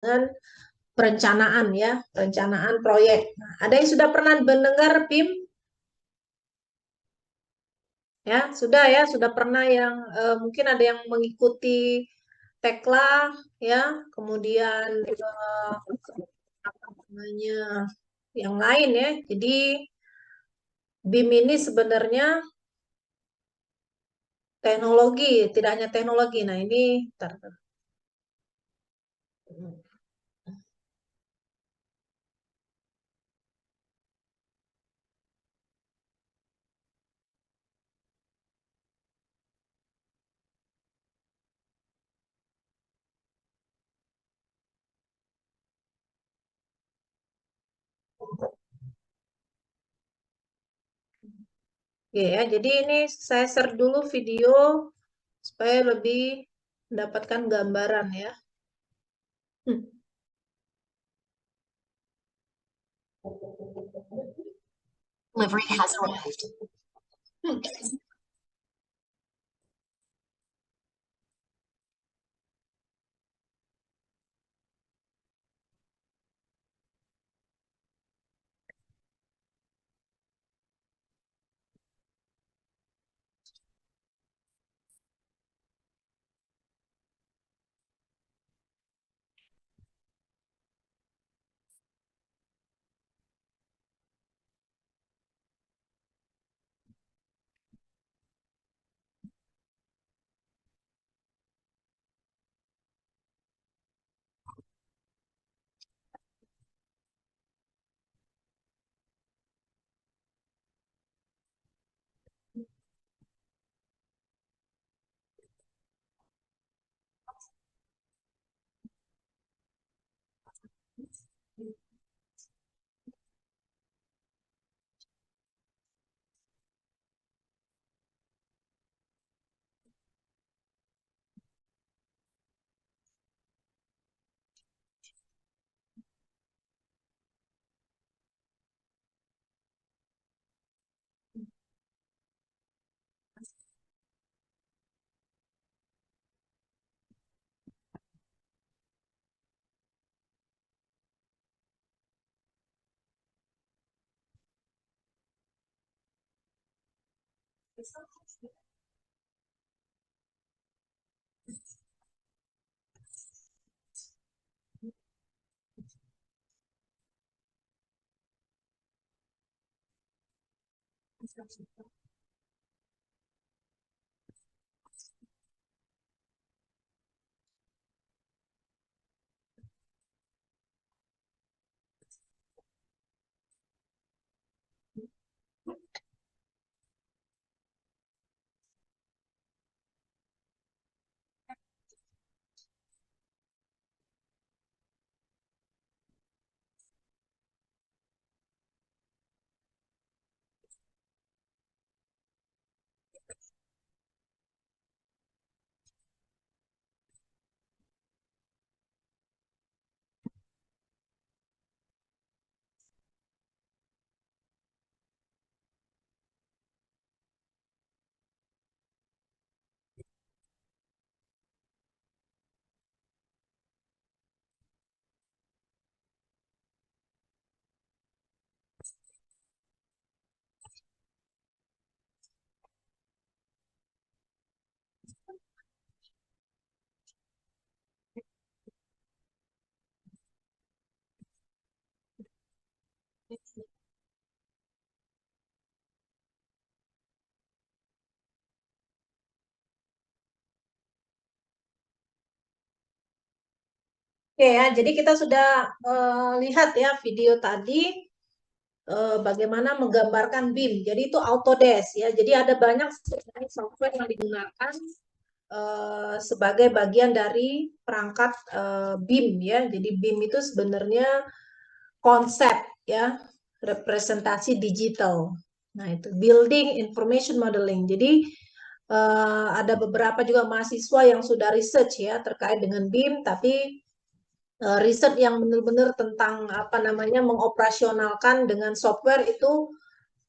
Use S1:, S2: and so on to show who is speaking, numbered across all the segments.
S1: dengan perencanaan ya, perencanaan proyek. Nah, ada yang sudah pernah mendengar BIM? Ya, sudah pernah yang mungkin ada yang mengikuti Tekla ya, kemudian apa namanya yang lain ya. Jadi BIM ini sebenarnya teknologi, tidak hanya teknologi. Nah, ini ntar. Oke ya, jadi ini saya share dulu video supaya lebih mendapatkan gambaran ya. Hmm. Delivery has arrived. Hmm. Oke ya, jadi kita sudah lihat ya video tadi bagaimana menggambarkan BIM. Jadi itu Autodesk ya. Jadi ada banyak software yang digunakan sebagai bagian dari perangkat BIM ya. Jadi BIM itu sebenarnya konsep ya, representasi digital. Nah, itu building information modeling. Jadi ada beberapa juga mahasiswa yang sudah research ya terkait dengan BIM, tapi riset yang benar-benar tentang apa namanya mengoperasionalkan dengan software itu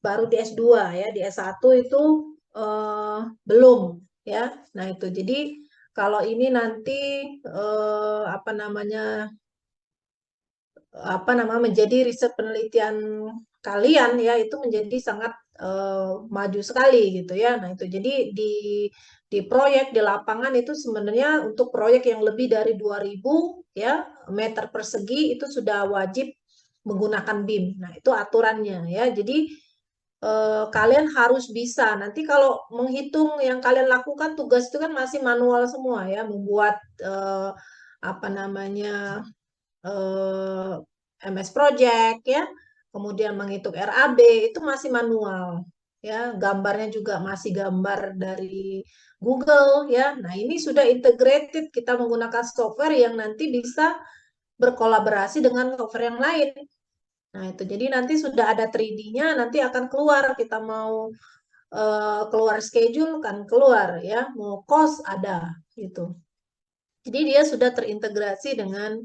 S1: baru di S2 ya, di S1 itu belum ya. Nah, itu jadi kalau ini nanti apa namanya menjadi riset penelitian kalian ya itu menjadi sangat maju sekali gitu ya. Nah itu jadi di proyek di lapangan itu sebenarnya untuk proyek yang lebih dari 2000 ya meter persegi itu sudah wajib menggunakan BIM. Nah itu aturannya ya. Jadi kalian harus bisa. Nanti kalau menghitung yang kalian lakukan tugas itu kan masih manual semua ya, membuat apa namanya eh, MS Project ya, kemudian menghitung RAB itu masih manual ya, gambarnya juga masih gambar dari Google ya. Nah, ini sudah integrated kita menggunakan software yang nanti bisa berkolaborasi dengan software yang lain. Nah, itu jadi nanti sudah ada 3D-nya, nanti akan keluar kita mau keluar schedule kan keluar ya, mau cost ada gitu. Jadi dia sudah terintegrasi dengan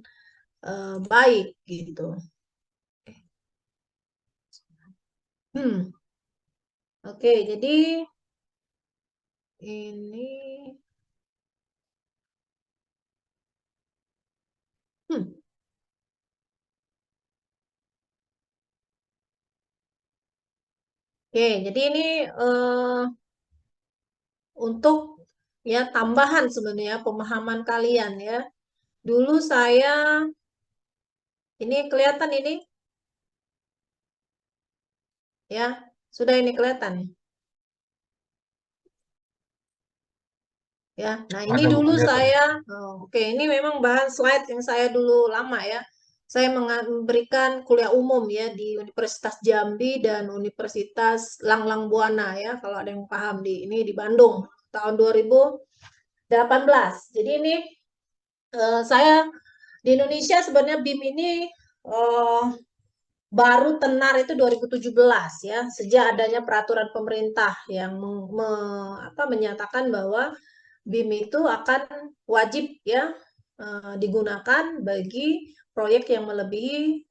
S1: baik gitu. Hmm, oke, jadi ini, hmm, oke, jadi ini untuk ya tambahan sebenarnya pemahaman kalian ya. Dulu saya, ini kelihatan ini ya, sudah ini kelihatan ya. Nah ini
S2: Ada Bu
S1: dulu
S2: kelihatan.
S1: saya, oke, ini memang bahan slide yang saya dulu lama ya. Saya memberikan kuliah umum ya di Universitas Jambi dan Universitas Langlang Buana ya, kalau ada yang paham ini di Bandung tahun 2018. Jadi ini saya di Indonesia sebenarnya BIM ini eh, baru tenar itu 2017 ya, sejak adanya peraturan pemerintah yang menyatakan bahwa BIM itu akan wajib ya digunakan bagi proyek yang melebihi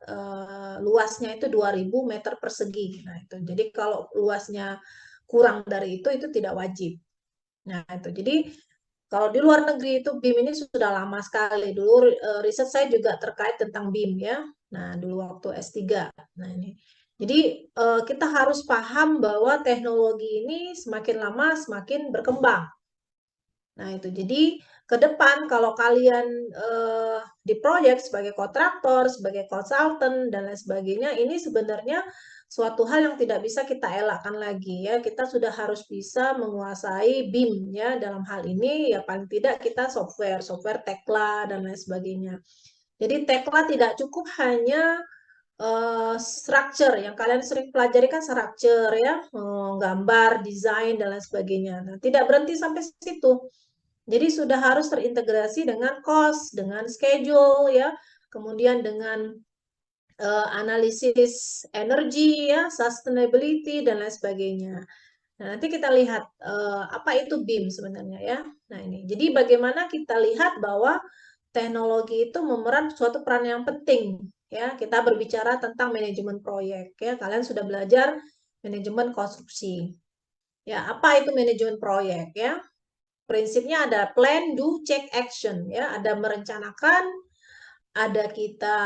S1: luasnya itu 2000 meter persegi. Nah, itu. Jadi kalau luasnya kurang dari itu tidak wajib. Nah, itu. Jadi kalau di luar negeri itu BIM ini sudah lama sekali. Dulu riset saya juga terkait tentang BIM ya. Nah, dulu waktu S3. Nah, ini. Jadi kita harus paham bahwa teknologi ini semakin lama semakin berkembang. Nah, itu. Jadi ke depan kalau kalian di proyek sebagai kontraktor, sebagai konsultan dan lain sebagainya, ini sebenarnya suatu hal yang tidak bisa kita elakkan lagi ya. Kita sudah harus bisa menguasai BIM ya. Dalam hal ini ya paling tidak kita software Tekla dan lain sebagainya. Jadi Tekla tidak cukup hanya structure yang kalian sering pelajari kan structure ya, gambar, desain dan lain sebagainya. Nah, tidak berhenti sampai situ. Jadi sudah harus terintegrasi dengan cost, dengan schedule ya, kemudian dengan analisis energi ya, sustainability dan lain sebagainya. Nah, nanti kita lihat apa itu BIM sebenarnya ya. Nah, ini. Jadi bagaimana kita lihat bahwa teknologi itu memeran suatu peran yang penting ya. Kita berbicara tentang manajemen proyek ya. Kalian sudah belajar manajemen konstruksi. Ya, apa itu manajemen proyek ya? Prinsipnya ada plan, do, check, action ya. Ada merencanakan, ada kita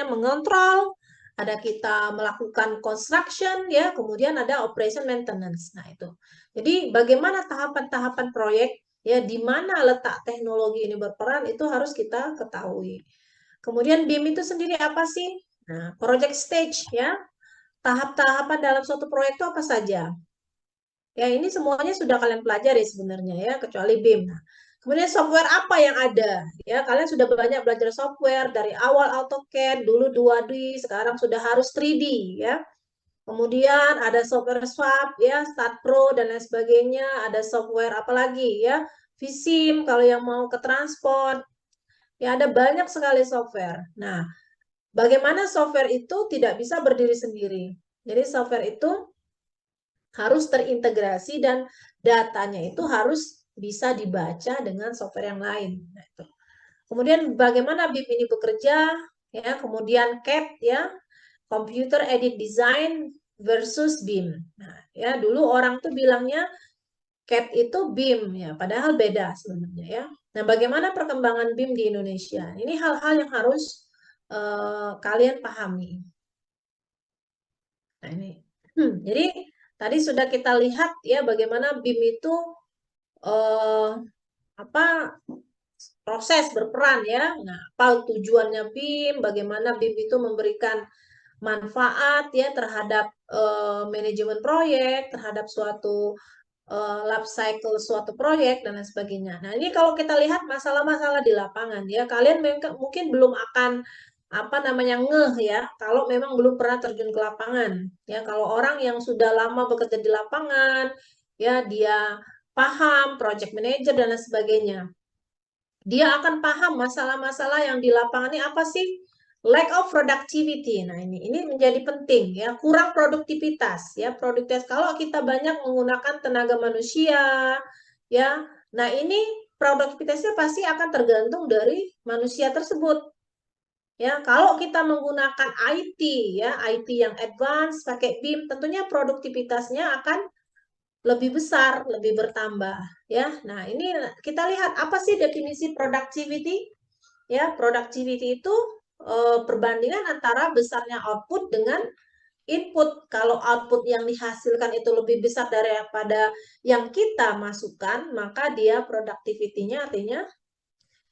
S1: mengontrol, ada kita melakukan construction ya, kemudian ada operation maintenance. Nah, itu. Jadi bagaimana tahapan-tahapan proyek ya, di mana letak teknologi ini berperan itu harus kita ketahui. Kemudian BIM itu sendiri apa sih? Nah, project stage ya. Tahap-tahapan dalam suatu proyek itu apa saja? Ya, ini semuanya sudah kalian pelajari sebenarnya ya, kecuali BIM. Nah, kemudian software apa yang ada? Ya, kalian sudah banyak belajar software dari awal AutoCAD, dulu 2D, sekarang sudah harus 3D ya. Kemudian ada software swap ya, Start Pro dan lain sebagainya, ada software apa lagi ya? Visim kalau yang mau ke transport. Ya, ada banyak sekali software. Nah, bagaimana software itu tidak bisa berdiri sendiri? Jadi software itu harus terintegrasi dan datanya itu harus bisa dibaca dengan software yang lain. Nah, itu. Kemudian bagaimana BIM ini bekerja? Ya, kemudian CAD ya, Computer Aided Design versus BIM. Nah, ya dulu orang tuh bilangnya CAD itu BIM ya, padahal beda sebenarnya ya. Nah, bagaimana perkembangan BIM di Indonesia? Ini hal-hal yang harus kalian pahami. Nah, ini. Jadi tadi sudah kita lihat ya bagaimana BIM itu apa proses berperan ya. Nah, apa tujuannya BIM? Bagaimana BIM itu memberikan manfaat ya terhadap manajemen proyek, terhadap suatu life cycle suatu proyek dan lain sebagainya. Nah, ini kalau kita lihat masalah-masalah di lapangan ya, kalian mungkin belum akan apa namanya ngeh ya kalau memang belum pernah terjun ke lapangan. Ya, kalau orang yang sudah lama bekerja di lapangan, ya dia paham project manager dan lain sebagainya. Dia akan paham masalah-masalah yang di lapangan ini apa sih? Lack of productivity. Nah, ini menjadi penting ya, kurang produktivitas ya. Produktivitas kalau kita banyak menggunakan tenaga manusia ya. Nah, ini produktivitasnya pasti akan tergantung dari manusia tersebut. Ya, kalau kita menggunakan IT ya, IT yang advance pakai BIM, tentunya produktivitasnya akan lebih besar, lebih bertambah ya. Nah, ini kita lihat apa sih definisi productivity? Ya, productivity itu perbandingan antara besarnya output dengan input. Kalau output yang dihasilkan itu lebih besar daripada yang kita masukkan, maka dia productivity-nya artinya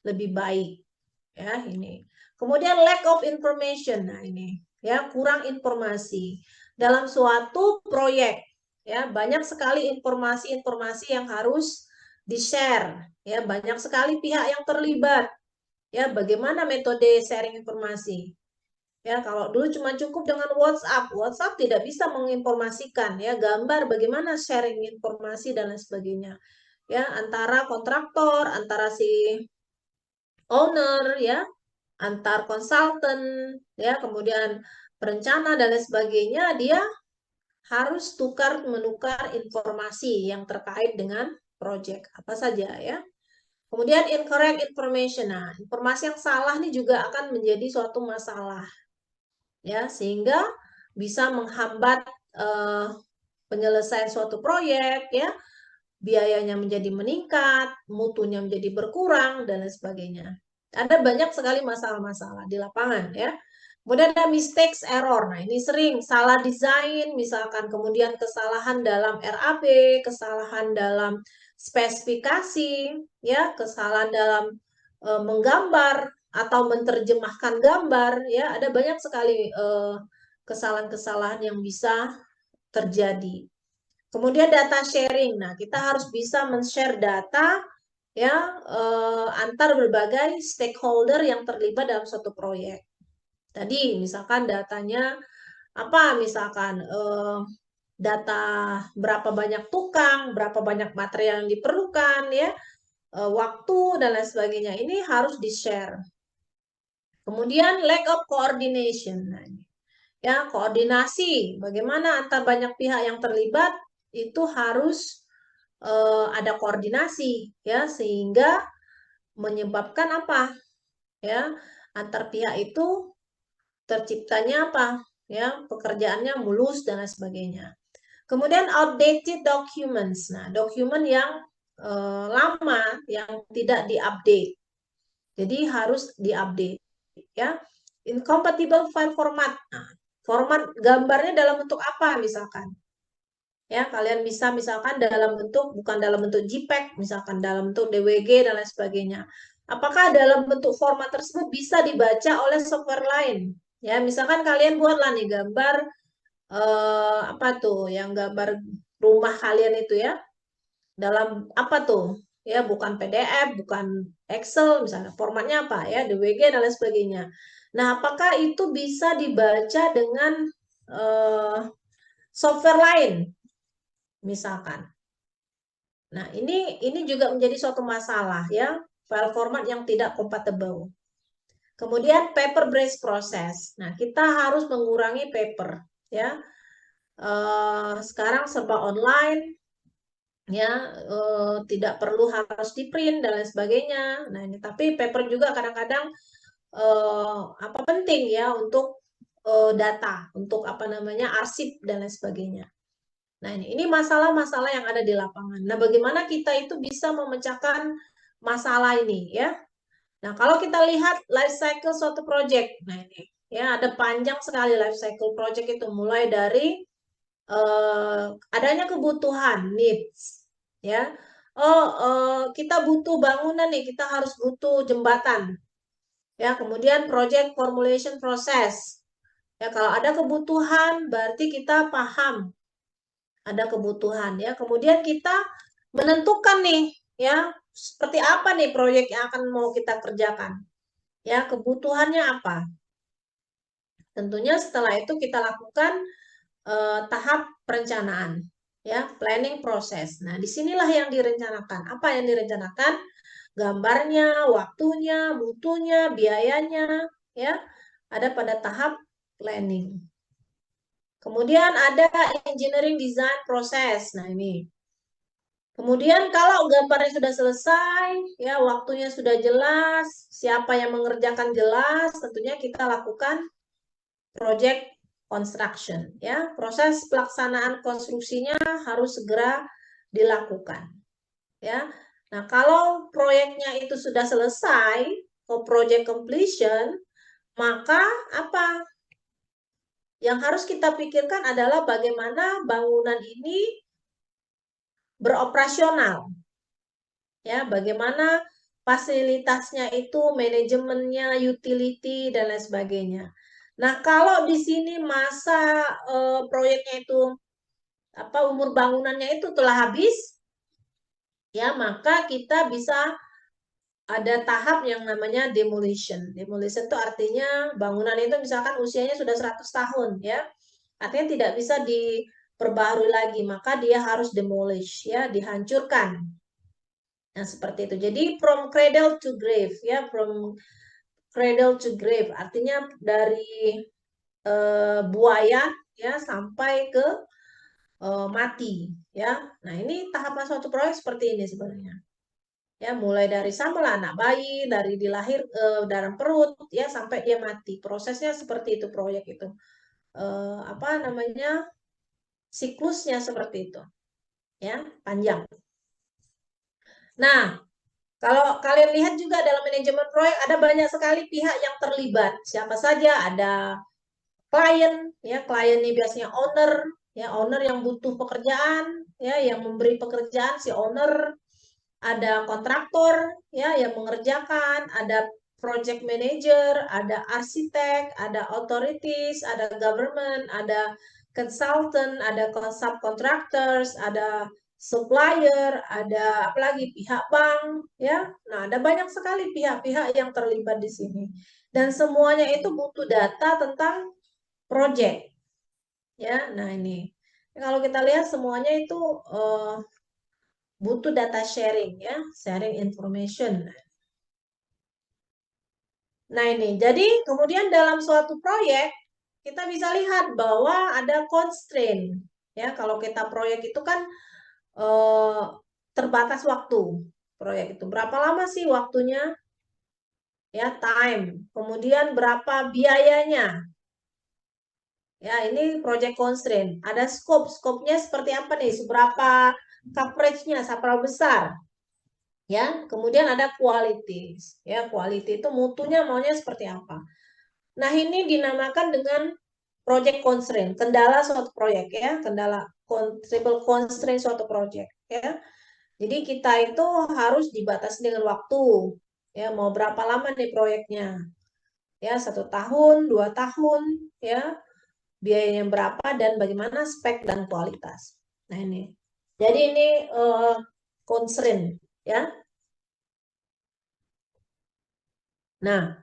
S1: lebih baik. Ya, ini. Kemudian lack of information. Nah, ini ya, kurang informasi dalam suatu proyek. Ya, banyak sekali informasi-informasi yang harus di-share. Ya, banyak sekali pihak yang terlibat. Ya, bagaimana metode sharing informasi? Ya, kalau dulu cuma cukup dengan WhatsApp. WhatsApp tidak bisa menginformasikan ya, gambar bagaimana sharing informasi dan lain sebagainya. Ya, antara kontraktor, antara si owner ya, antar konsultan ya, kemudian perencana dan lain sebagainya, dia harus tukar menukar informasi yang terkait dengan project apa saja ya. Kemudian incorrect information. Nah, informasi yang salah ini juga akan menjadi suatu masalah ya, sehingga bisa menghambat penyelesaian suatu proyek ya, biayanya menjadi meningkat, mutunya menjadi berkurang dan lain sebagainya. Ada banyak sekali masalah-masalah di lapangan ya. Kemudian ada mistakes error. Nah, ini sering salah desain misalkan, kemudian kesalahan dalam RAP, kesalahan dalam spesifikasi, ya, kesalahan dalam menggambar atau menerjemahkan gambar, ya, ada banyak sekali kesalahan-kesalahan yang bisa terjadi. Kemudian data sharing. Nah, kita harus bisa men-share data ya antar berbagai stakeholder yang terlibat dalam suatu proyek. Tadi misalkan datanya apa? Misalkan data berapa banyak tukang, berapa banyak material yang diperlukan ya, waktu dan lain sebagainya. Ini harus di-share. Kemudian lack of coordination. Nah, ya, koordinasi. Bagaimana antar banyak pihak yang terlibat itu harus ada koordinasi ya, sehingga menyebabkan apa? Ya, antar pihak itu terciptanya apa? Ya, pekerjaannya mulus dan lain sebagainya. Kemudian outdated documents. Nah, dokumen yang lama yang tidak diupdate. Jadi harus diupdate ya. Incompatible file format. Nah, format gambarnya dalam bentuk apa misalkan? Ya, kalian bisa misalkan dalam bentuk, bukan dalam bentuk JPEG, misalkan dalam bentuk DWG dan lain sebagainya. Apakah dalam bentuk format tersebut bisa dibaca oleh software lain? Ya, misalkan kalian buatlah nih gambar apa tuh, yang gambar rumah kalian itu ya, dalam apa tuh? Ya, bukan PDF, bukan Excel, misalnya formatnya apa ya, DWG dan lain sebagainya. Nah, apakah itu bisa dibaca dengan software lain? Misalkan. Nah, ini juga menjadi suatu masalah ya, file format yang tidak compatible. Kemudian paper based process. Nah, kita harus mengurangi paper ya. Sekarang serba online ya, tidak perlu harus di print dan lain sebagainya. Nah, ini tapi paper juga kadang-kadang apa penting ya untuk data, untuk apa namanya arsip dan lain sebagainya. Nah, ini masalah-masalah yang ada di lapangan. Nah, bagaimana kita itu bisa memecahkan masalah ini ya. Nah, kalau kita lihat life cycle suatu project, nah ini ya ada panjang sekali life cycle project itu mulai dari adanya kebutuhan needs ya. Oh, kita butuh bangunan nih, kita harus butuh jembatan ya. Kemudian project formulation process ya, kalau ada kebutuhan berarti kita paham ada kebutuhan ya. Kemudian kita menentukan nih ya, seperti apa nih proyek yang akan mau kita kerjakan ya, kebutuhannya apa. Tentunya setelah itu kita lakukan tahap perencanaan ya, planning proses. Nah, disinilah yang direncanakan. Apa yang direncanakan? Gambarnya, waktunya, mutunya, biayanya ya, ada pada tahap planning. Kemudian ada engineering design proses. Nah, ini. Kemudian kalau gambarnya sudah selesai, ya waktunya sudah jelas, siapa yang mengerjakan jelas, tentunya kita lakukan project construction. Ya, proses pelaksanaan konstruksinya harus segera dilakukan. Ya, nah kalau proyeknya itu sudah selesai, project completion, maka apa? Yang harus kita pikirkan adalah bagaimana bangunan ini beroperasional. Ya, bagaimana fasilitasnya itu, manajemennya, utility dan lain sebagainya. Nah, kalau di sini masa proyeknya itu umur bangunannya itu telah habis, ya maka kita bisa ada tahap yang namanya demolition. Demolition itu artinya bangunan itu misalkan usianya sudah 100 tahun ya. Artinya tidak bisa diperbarui lagi, maka dia harus demolish ya, dihancurkan. Nah, seperti itu. Jadi from cradle to grave ya, from cradle to grave artinya dari buaya ya sampai ke mati ya. Nah, ini tahapan suatu proyek seperti ini sebenarnya. Ya, mulai dari sampel anak bayi, dari dilahir dalam perut ya sampai dia mati. Prosesnya seperti itu proyek itu. Apa namanya? Siklusnya seperti itu. Ya, panjang. Nah, kalau kalian lihat juga dalam manajemen proyek ada banyak sekali pihak yang terlibat. Siapa saja? Ada klien, ya klien ini biasanya owner, ya owner yang butuh pekerjaan, ya yang memberi pekerjaan si owner. Ada kontraktor, ya yang mengerjakan. Ada project manager, ada arsitek, ada authorities, ada government, ada consultant, ada subcontractors, ada supplier, ada apalagi pihak bank, ya. Nah, ada banyak sekali pihak-pihak yang terlibat di sini. Dan semuanya itu butuh data tentang project. Ya, nah ini. Kalau kita lihat semuanya itu butuh data sharing ya, sharing information. Nah, ini. Jadi, kemudian dalam suatu proyek kita bisa lihat bahwa ada constraint. Ya, kalau kita proyek itu kan terbatas waktu proyek itu. Berapa lama sih waktunya? Ya, time. Kemudian berapa biayanya? Ya, ini project constraint. Ada scope. Scope-nya seperti apa nih? Seberapa coverage-nya? Seberapa besar? Ya, kemudian ada qualities. Ya, quality itu mutunya maunya seperti apa. Nah, ini dinamakan dengan project constraint, kendala suatu proyek ya, kendala triple constraint suatu proyek ya. Jadi kita itu harus dibatasi dengan waktu. Ya, mau berapa lama nih proyeknya? Ya, 1 tahun, 2 tahun, ya, biayanya berapa dan bagaimana spek dan kualitas. Nah, ini. Jadi ini constraint ya. Nah,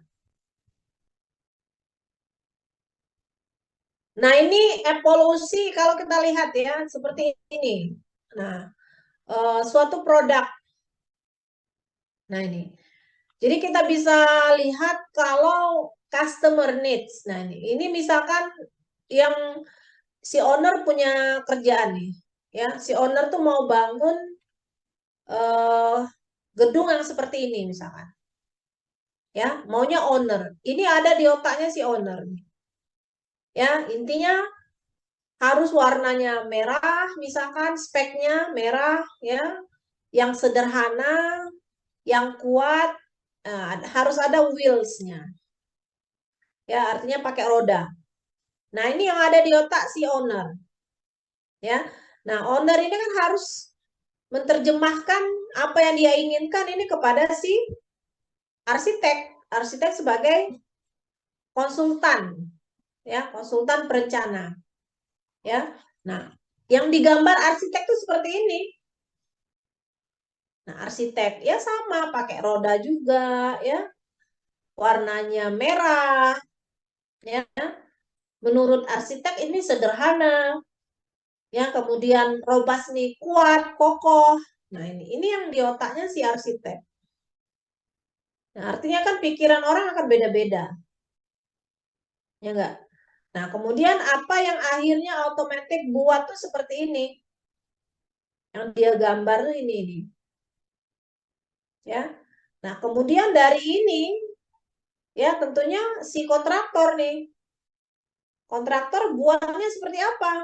S1: Nah, ini evolusi kalau kita lihat ya, seperti ini. Nah, suatu produk. Nah, ini. Jadi kita bisa lihat kalau customer needs. Nah, ini misalkan yang si owner punya kerjaan nih. Ya, si owner tuh mau bangun gedung yang seperti ini misalkan. Ya, maunya owner. Ini ada di otaknya si owner. Ya, intinya harus warnanya merah, misalkan speknya merah, ya, yang sederhana, yang kuat, harus ada wheels-nya. Ya, artinya pakai roda. Nah, ini yang ada di otak si owner. Ya. Nah, owner ini kan harus menerjemahkan apa yang dia inginkan ini kepada si arsitek. Arsitek sebagai konsultan, ya, konsultan perencana. Ya. Nah, yang digambar arsitek itu seperti ini. Nah, arsitek ya sama pakai roda juga, ya. Warnanya merah, ya. Menurut arsitek ini sederhana, ya. Kemudian robust nih, kuat, kokoh. Nah, ini yang di otaknya si arsitek. Nah, artinya kan pikiran orang akan beda-beda. Ya enggak? Nah, kemudian apa yang akhirnya otomatis buat tuh seperti ini. Yang dia gambar tuh ini. Ya. Nah, kemudian dari ini, ya tentunya si kontraktor nih. Kontraktor buatnya seperti apa?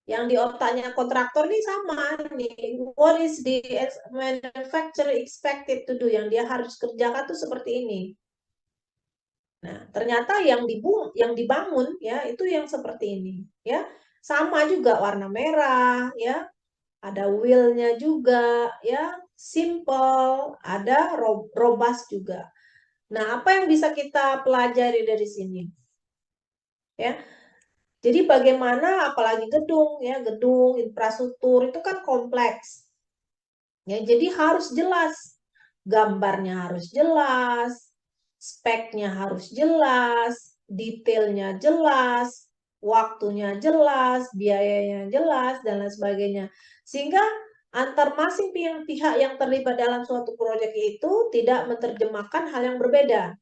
S1: Yang di otaknya kontraktor nih sama nih. What is the manufacturer expected to do? Yang dia harus kerjakan tuh seperti ini. Nah, ternyata yang dibangun ya itu yang seperti ini, ya. Sama juga warna merah, ya. Ada wheel-nya juga, ya. Simple, ada robust juga. Nah, apa yang bisa kita pelajari dari sini? Ya. Jadi bagaimana apalagi gedung, ya, gedung, infrastruktur itu kan kompleks. Ya, jadi harus jelas. Gambarnya harus jelas, speknya harus jelas, detailnya jelas, waktunya jelas, biayanya jelas, dan lain sebagainya. Sehingga antar masing pihak yang terlibat dalam suatu proyek itu tidak menerjemahkan hal yang berbeda.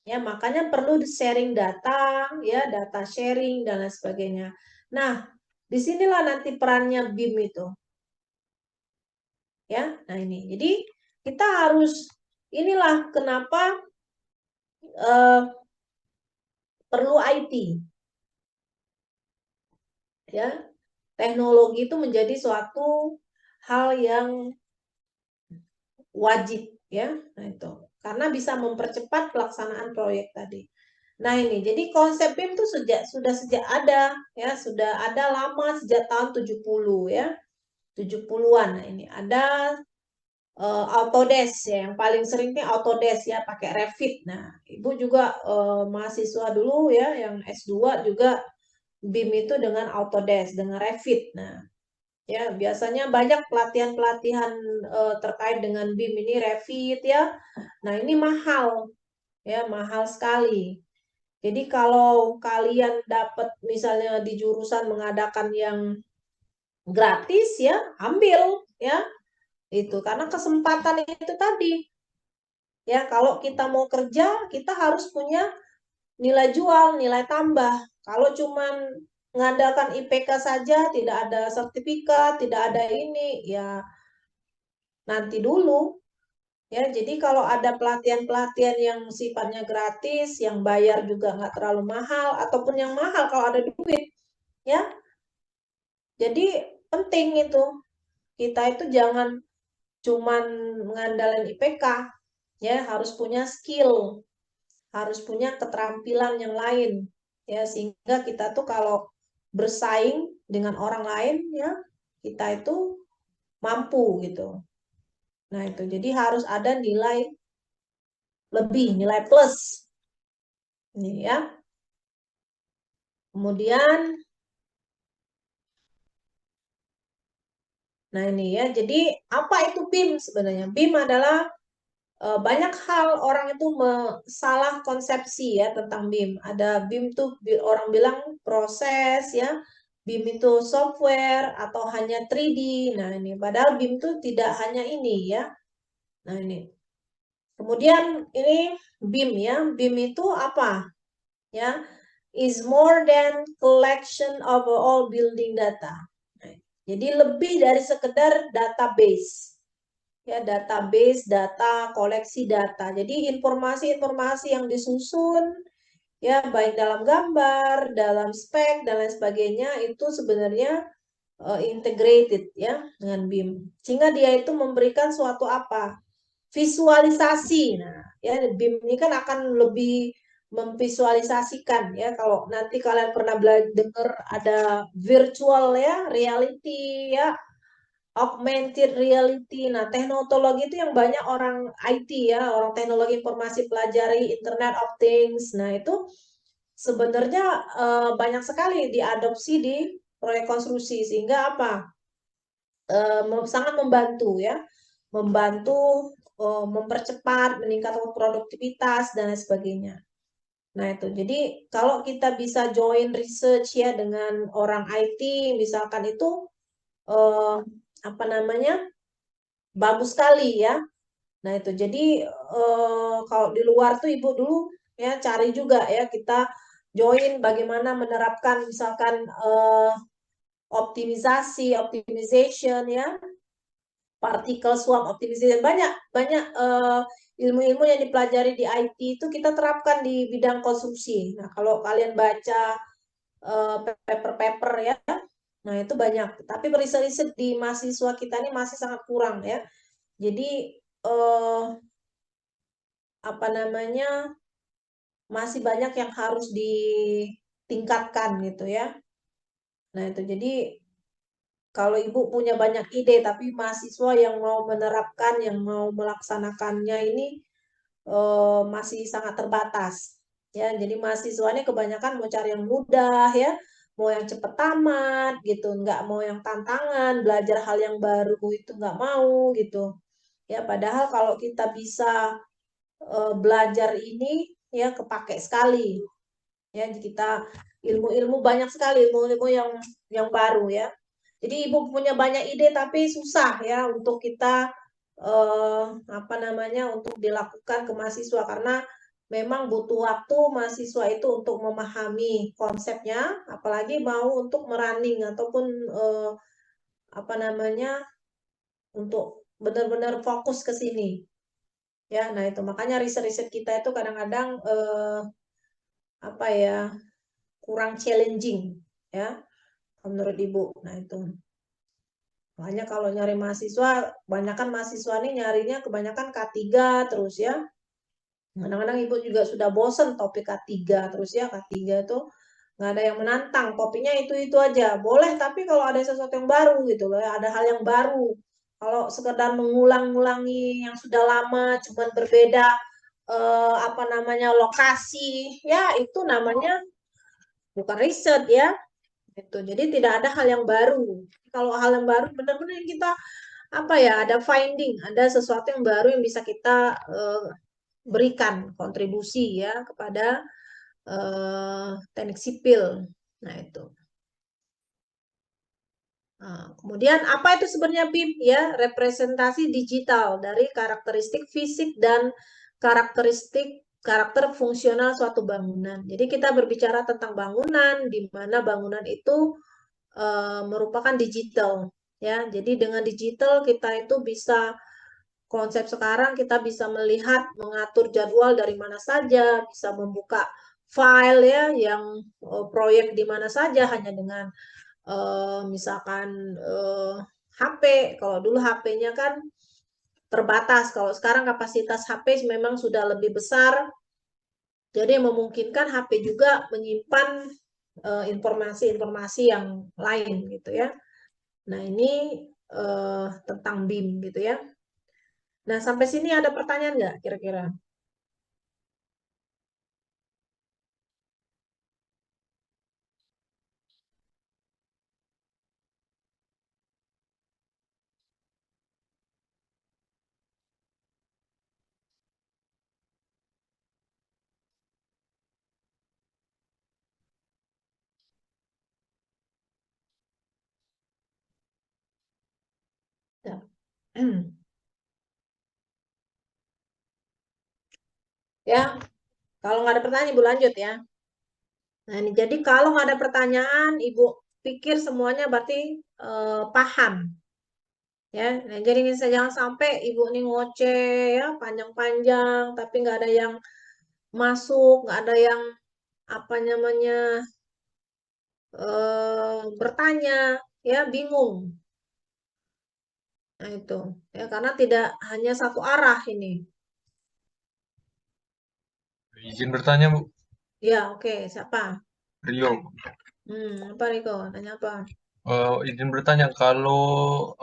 S1: Ya, makanya perlu sharing data, ya, data sharing dan lain sebagainya. Nah, disinilah nanti perannya BIM itu. Ya, nah ini. Jadi kita harus, inilah kenapa perlu IT. Ya, teknologi itu menjadi suatu hal yang wajib, ya. Nah itu karena bisa mempercepat pelaksanaan proyek tadi. Nah ini, jadi konsep BIM itu sudah sejak ada, ya, sudah ada lama sejak tahun 70, ya, 70-an. Nah ini ada Autodesk, ya, yang paling sering nih Autodesk, ya, pakai Revit. Nah, Ibu juga mahasiswa dulu, ya, yang S2 juga BIM itu dengan Autodesk, dengan Revit. Nah, ya, biasanya banyak pelatihan-pelatihan terkait dengan BIM ini Revit, ya. Nah, ini mahal, ya, mahal sekali. Jadi kalau kalian dapat misalnya di jurusan mengadakan yang gratis, ya, ambil, ya. Itu karena kesempatan itu tadi. Ya, kalau kita mau kerja, kita harus punya nilai jual, nilai tambah. Kalau cuman mengandalkan IPK saja, tidak ada sertifikat, tidak ada ini, ya nanti dulu. Ya, jadi kalau ada pelatihan-pelatihan yang sifatnya gratis, yang bayar juga nggak terlalu mahal, ataupun yang mahal kalau ada duit, ya. Jadi penting itu. Kita itu jangan cuman mengandalkan IPK, ya, harus punya skill, harus punya keterampilan yang lain, ya, sehingga kita tuh kalau bersaing dengan orang lain, ya, kita itu mampu gitu. Nah itu, jadi harus ada nilai lebih, nilai plus. Ini ya. Kemudian, nah ini ya, jadi apa itu BIM sebenarnya? BIM adalah banyak hal orang itu salah konsepsi ya tentang BIM. Ada BIM tuh orang bilang proses, ya. BIM itu software atau hanya 3D. Nah, ini padahal BIM itu tidak hanya ini, ya. Nah, ini. Kemudian ini BIM, ya. BIM itu apa? Ya, is more than collection of all building data. Nah, jadi lebih dari sekedar database. Ya, database, data, koleksi data. Jadi informasi-informasi yang disusun, ya, baik dalam gambar, dalam spek, dan lain sebagainya, itu sebenarnya integrated ya dengan BIM. Sehingga dia itu memberikan suatu apa? Visualisasi. Nah, ya BIM ini kan akan lebih memvisualisasikan ya. Kalau nanti kalian pernah dengar ada virtual ya, reality ya, augmented reality. Nah, teknologi itu yang banyak orang IT ya, orang teknologi informasi pelajari Internet of Things. Nah, itu sebenarnya banyak sekali diadopsi di proyek konstruksi sehingga apa? Sangat membantu ya, membantu mempercepat, meningkatkan produktivitas dan lain sebagainya. Nah itu, jadi kalau kita bisa join research ya dengan orang IT, misalkan itu apa namanya bagus sekali ya. Nah itu, jadi kalau di luar tuh ibu dulu ya cari juga ya kita join bagaimana menerapkan misalkan optimization ya, partikel swap optimization, banyak banyak ilmu-ilmu yang dipelajari di IT itu kita terapkan di bidang konstruksi. Nah kalau kalian baca paper-paper ya, nah itu banyak. Tapi riset-riset di mahasiswa kita ini masih sangat kurang ya. Jadi apa namanya masih banyak yang harus ditingkatkan gitu ya. Nah itu jadi kalau ibu punya banyak ide tapi mahasiswa yang mau menerapkan, yang mau melaksanakannya ini masih sangat terbatas. Ya, jadi mahasiswa ini kebanyakan mau cari yang mudah ya, mau yang cepat tamat gitu, nggak mau yang tantangan, belajar hal yang baru itu nggak mau gitu. Ya, padahal kalau kita bisa belajar ini ya kepake sekali. Ya, kita ilmu-ilmu banyak sekali ilmu-ilmu yang baru ya. Jadi ibu punya banyak ide tapi susah ya untuk kita apa namanya untuk dilakukan ke mahasiswa karena memang butuh waktu mahasiswa itu untuk memahami konsepnya, apalagi mau untuk merunning ataupun apa namanya untuk benar-benar fokus ke sini. Ya, nah itu makanya riset-riset kita itu kadang-kadang apa ya kurang challenging ya menurut ibu. Nah itu. Makanya kalau nyari mahasiswa, kebanyakan mahasiswa ini nyarinya kebanyakan K3 terus ya. Kadang-kadang ibu juga sudah bosen topik K3 terus ya. K3 itu nggak ada yang menantang. Topiknya itu-itu aja. Boleh, tapi kalau ada sesuatu yang baru gitu loh. Ada hal yang baru. Kalau sekedar mengulang-ulangi yang sudah lama, cuman berbeda apa namanya lokasi, ya itu namanya bukan riset ya. Gitu. Jadi tidak ada hal yang baru. Kalau hal yang baru benar-benar yang kita apa ya ada finding, ada sesuatu yang baru yang bisa kita berikan kontribusi ya kepada teknik sipil. Nah itu. Nah, kemudian apa itu sebenarnya BIM ya? Representasi digital dari karakteristik fisik dan karakter fungsional suatu bangunan. Jadi kita berbicara tentang bangunan di mana bangunan itu merupakan digital ya. Jadi dengan digital kita itu bisa konsep sekarang kita bisa melihat mengatur jadwal dari mana saja, bisa membuka file ya yang proyek di mana saja hanya dengan misalkan HP. Kalau dulu HP-nya kan terbatas, kalau sekarang kapasitas HP memang sudah lebih besar, jadi memungkinkan HP juga menyimpan informasi-informasi yang lain gitu ya. Nah ini tentang BIM gitu ya. Nah sampai sini ada pertanyaan nggak kira-kira? Ya. Ya, kalau nggak ada pertanyaan Ibu lanjut ya. Nah, ini jadi kalau nggak ada pertanyaan, Ibu pikir semuanya berarti paham. Ya, nah, jadi ini saya jangan sampai Ibu ini ngoceh ya panjang-panjang, tapi nggak ada yang masuk, nggak ada yang apa namanya bertanya. ya bingung. Nah itu ya karena tidak hanya satu arah ini.
S2: Izin bertanya, Bu.
S1: Ya oke, siapa?
S2: Rio.
S1: Apa Riko? Tanya apa?
S2: Izin bertanya, kalau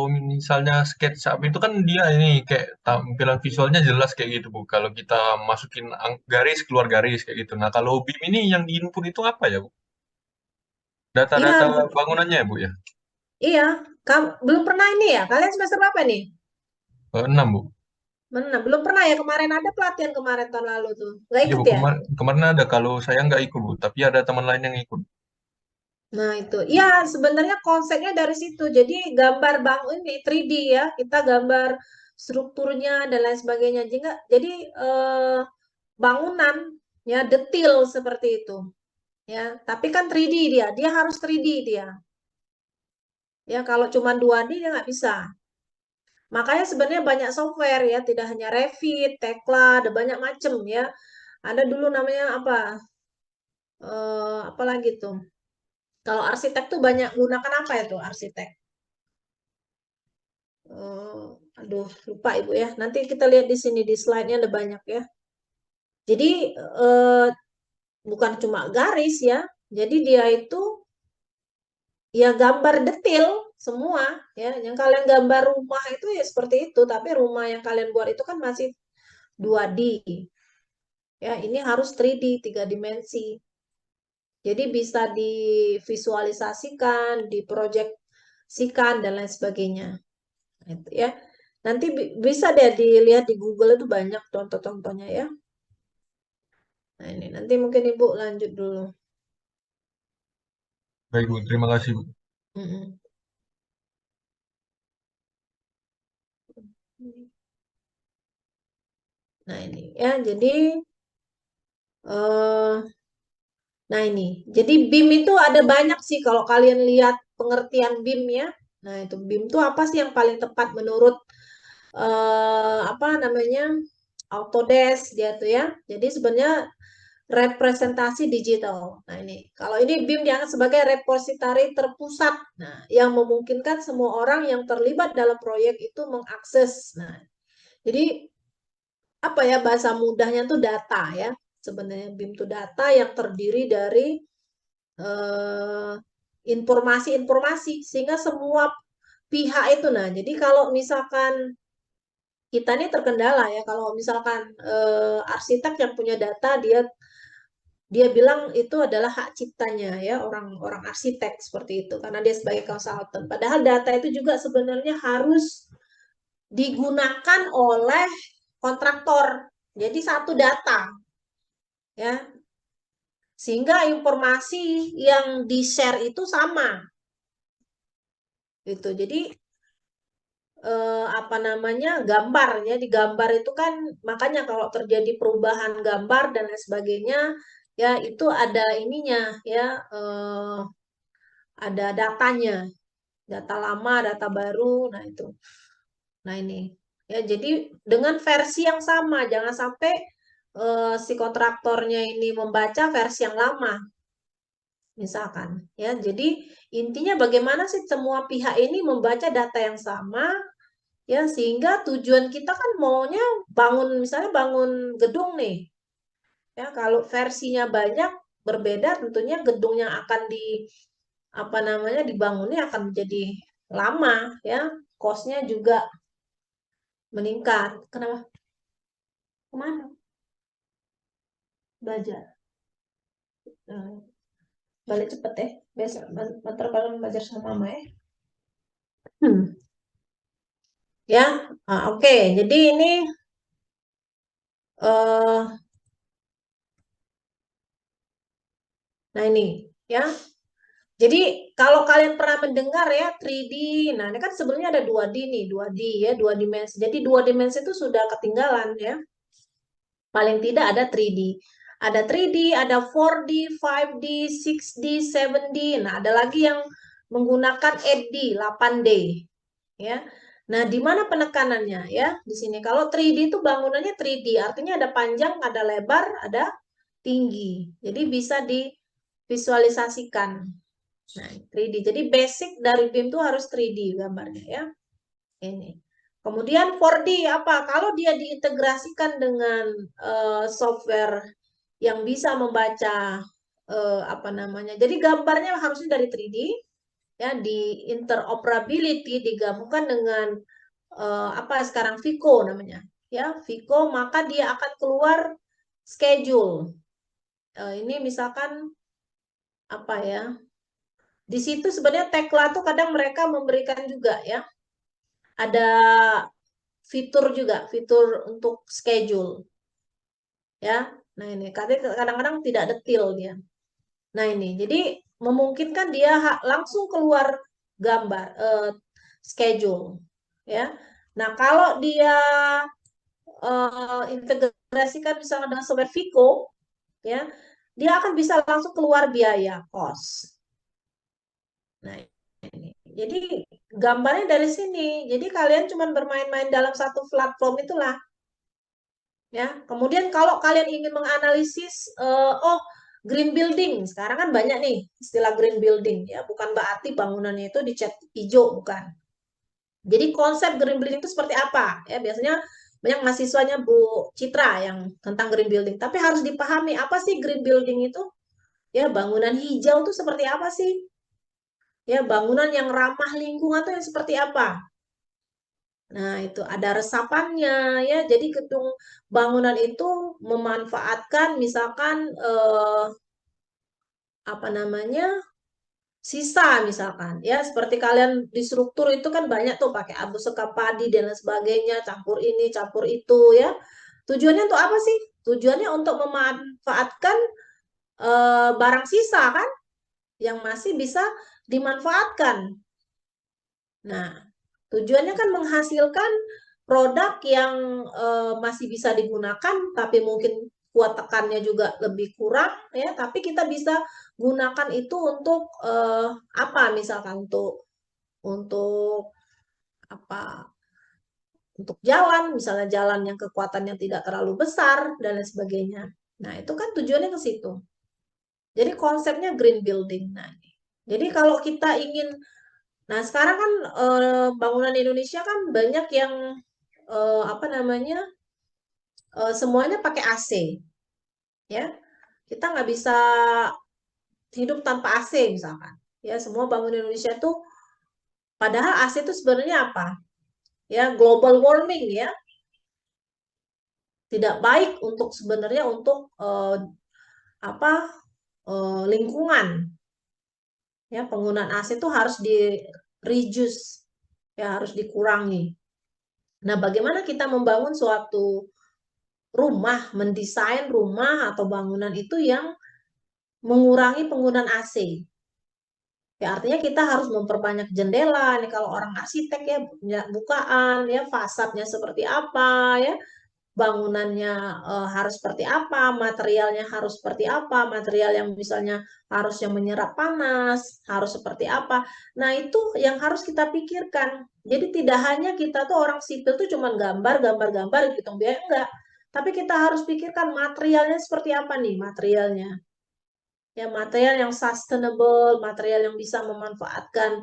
S2: misalnya sketsa itu kan dia ini kayak tampilan visualnya jelas kayak gitu, Bu. Kalau kita masukin garis keluar garis kayak gitu. Nah, kalau BIM ini yang diinput itu apa ya, Bu? Data-data
S1: Iya,
S2: bangunannya ya, Bu ya?
S1: iya. Kamu belum pernah ini ya? Kalian semester berapa nih?
S2: 6, Bu.
S1: Mana? Belum pernah ya? Kemarin ada pelatihan kemarin tahun lalu tuh. Nggak
S2: Iya,
S1: ikut
S2: Bu.
S1: ya?
S2: Kemarin ada. Kalau saya nggak ikut, Bu. Tapi ada teman lain yang ikut.
S1: Nah, itu. Ya, sebenarnya konsepnya dari situ. Jadi, gambar bangun ini 3D ya. Kita gambar strukturnya dan lain sebagainya. Jadi bangunan ya detail seperti itu. Ya, tapi kan 3D dia. Dia harus 3D dia. Ya, kalau cuma 2D dia nggak bisa. Makanya sebenarnya banyak software ya, tidak hanya Revit, Tekla, ada banyak macam ya. Ada dulu namanya apa? Apa lagi tuh? Kalau arsitek tuh banyak gunakan apa ya tuh arsitek? Eh, aduh, lupa Ibu ya. Nanti kita lihat di sini di slide-nya ada banyak ya. Jadi eh, bukan cuma garis ya. Jadi dia itu ya gambar detail semua ya. Yang kalian gambar rumah itu ya seperti itu, tapi rumah yang kalian buat itu kan masih 2D. Ya, ini harus 3D, 3 dimensi. Jadi bisa divisualisasikan, diproyeksikan dan lain sebagainya. Itu ya. Nanti bisa deh dilihat di Google itu banyak contoh-contohnya ya. Nah, ini nanti mungkin Ibu lanjut dulu.
S2: Baik, Bu. Terima kasih, Bu.
S1: Mm-mm. Nah, ini ya. Jadi eh nah ini. Jadi BIM itu ada banyak sih kalau kalian lihat pengertian BIM ya. Nah, itu BIM itu apa sih yang paling tepat menurut apa namanya? Autodesk dia tuh ya. Jadi sebenarnya representasi digital. Nah, ini kalau ini BIM dianggap sebagai repository terpusat. Nah, yang memungkinkan semua orang yang terlibat dalam proyek itu mengakses. Nah, jadi apa ya bahasa mudahnya tuh data ya. Sebenarnya BIM itu data yang terdiri dari eh, informasi-informasi sehingga semua pihak itu nah. Jadi kalau misalkan kita ini terkendala ya kalau misalkan arsitek yang punya data dia bilang itu adalah hak ciptanya ya orang-orang arsitek seperti itu karena dia sebagai konsultan. Padahal data itu juga sebenarnya harus digunakan oleh kontraktor. Jadi satu data ya sehingga informasi yang di-share itu sama gitu. Jadi apa namanya gambar ya di gambar itu kan makanya kalau terjadi perubahan gambar dan lain sebagainya ya itu ada ininya ya ada datanya data lama data baru nah itu nah ini ya jadi dengan versi yang sama jangan sampai si kontraktornya ini membaca versi yang lama misalkan ya jadi intinya bagaimana sih semua pihak ini membaca data yang sama ya sehingga tujuan kita kan maunya bangun misalnya bangun gedung nih ya kalau versinya banyak berbeda tentunya gedung yang akan di apa namanya dibangunnya akan menjadi lama ya kosnya juga meningkat kenapa kemana belajar. Eh, balik cepet ya besok bentar kalau belajar sama mama ya. Hmm. Ya oke. Jadi ini eh nah ini ya jadi kalau kalian pernah mendengar ya 3D, nah ini kan sebenarnya ada 2D nih, 2D ya, 2 dimensi. Jadi 2 dimensi itu sudah ketinggalan ya. Paling tidak ada 3D. Ada 3D, ada 4D, 5D, 6D, 7D. Nah, ada lagi yang menggunakan 8D, 8D ya. Nah, di mana penekanannya ya? Di sini. Kalau 3D itu bangunannya 3D, artinya ada panjang, ada lebar, ada tinggi. Jadi bisa divisualisasikan Nah, 3D. Jadi basic dari BIM itu harus 3D gambarnya ya. Ini. Kemudian 4D apa? Kalau dia diintegrasikan dengan software yang bisa membaca apa namanya. Jadi gambarnya harusnya dari 3D ya, di interoperability digabungkan dengan apa sekarang Vico namanya. Ya, Vico, maka dia akan keluar schedule. Ini misalkan apa ya? Di situ sebenarnya Tekla tuh kadang mereka memberikan juga ya. Ada fitur juga, fitur untuk schedule. Ya. Nah, ini kadang-kadang tidak detail dia. Nah, ini. Jadi memungkinkan dia langsung keluar gambar schedule, ya. Nah, kalau dia integrasikan misalnya dengan software Vico, ya, dia akan bisa langsung keluar biaya cost. Nah, ini. Jadi gambarnya dari sini. Jadi kalian cuma bermain-main dalam satu platform itulah. Ya, kemudian kalau kalian ingin menganalisis, oh green building, sekarang kan banyak nih istilah green building ya, bukan berarti bangunannya itu dicat hijau, bukan. Jadi konsep green building itu seperti apa? Ya, biasanya banyak mahasiswanya Bu Citra yang tentang green building, tapi harus dipahami apa sih green building itu? Ya, bangunan hijau itu seperti apa sih? Ya, bangunan yang ramah lingkungan itu yang seperti apa? Nah, itu ada resapannya ya. Jadi gedung bangunan itu memanfaatkan misalkan apa namanya? Sisa misalkan ya, seperti kalian di struktur itu kan banyak tuh pakai abu sekap padi dan lain sebagainya, campur ini, campur itu ya. Tujuannya untuk apa sih? Tujuannya untuk memanfaatkan barang sisa kan yang masih bisa dimanfaatkan. Nah, tujuannya kan menghasilkan produk yang masih bisa digunakan, tapi mungkin kuat tekannya juga lebih kurang, ya. Tapi kita bisa gunakan itu untuk apa? Misalkan untuk apa? Untuk jalan, misalnya jalan yang kekuatannya tidak terlalu besar dan lain sebagainya. Nah, itu kan tujuannya ke situ. Jadi konsepnya green building. Nah, jadi kalau kita ingin, nah sekarang kan bangunan Indonesia kan banyak yang apa namanya, semuanya pakai AC, ya. Kita nggak bisa hidup tanpa AC misalkan. Ya, semua bangunan Indonesia tuh, padahal AC itu sebenarnya apa? Ya, global warming ya, tidak baik untuk sebenarnya untuk apa lingkungan. Ya, penggunaan AC itu harus di reduce, ya harus dikurangi. Nah, bagaimana kita membangun suatu rumah, mendesain rumah atau bangunan itu yang mengurangi penggunaan AC? Ya, artinya kita harus memperbanyak jendela. Nih kalau orang arsitek ya, bukaan ya, fasadnya seperti apa ya, bangunannya harus seperti apa, materialnya harus seperti apa, material yang misalnya harus yang menyerap panas, harus seperti apa. Nah, itu yang harus kita pikirkan. Jadi tidak hanya kita tuh orang sipil tuh cuma gambar, gambar, gambar, hitung biaya, enggak. Tapi kita harus pikirkan materialnya seperti apa nih materialnya. Ya, material yang sustainable, material yang bisa memanfaatkan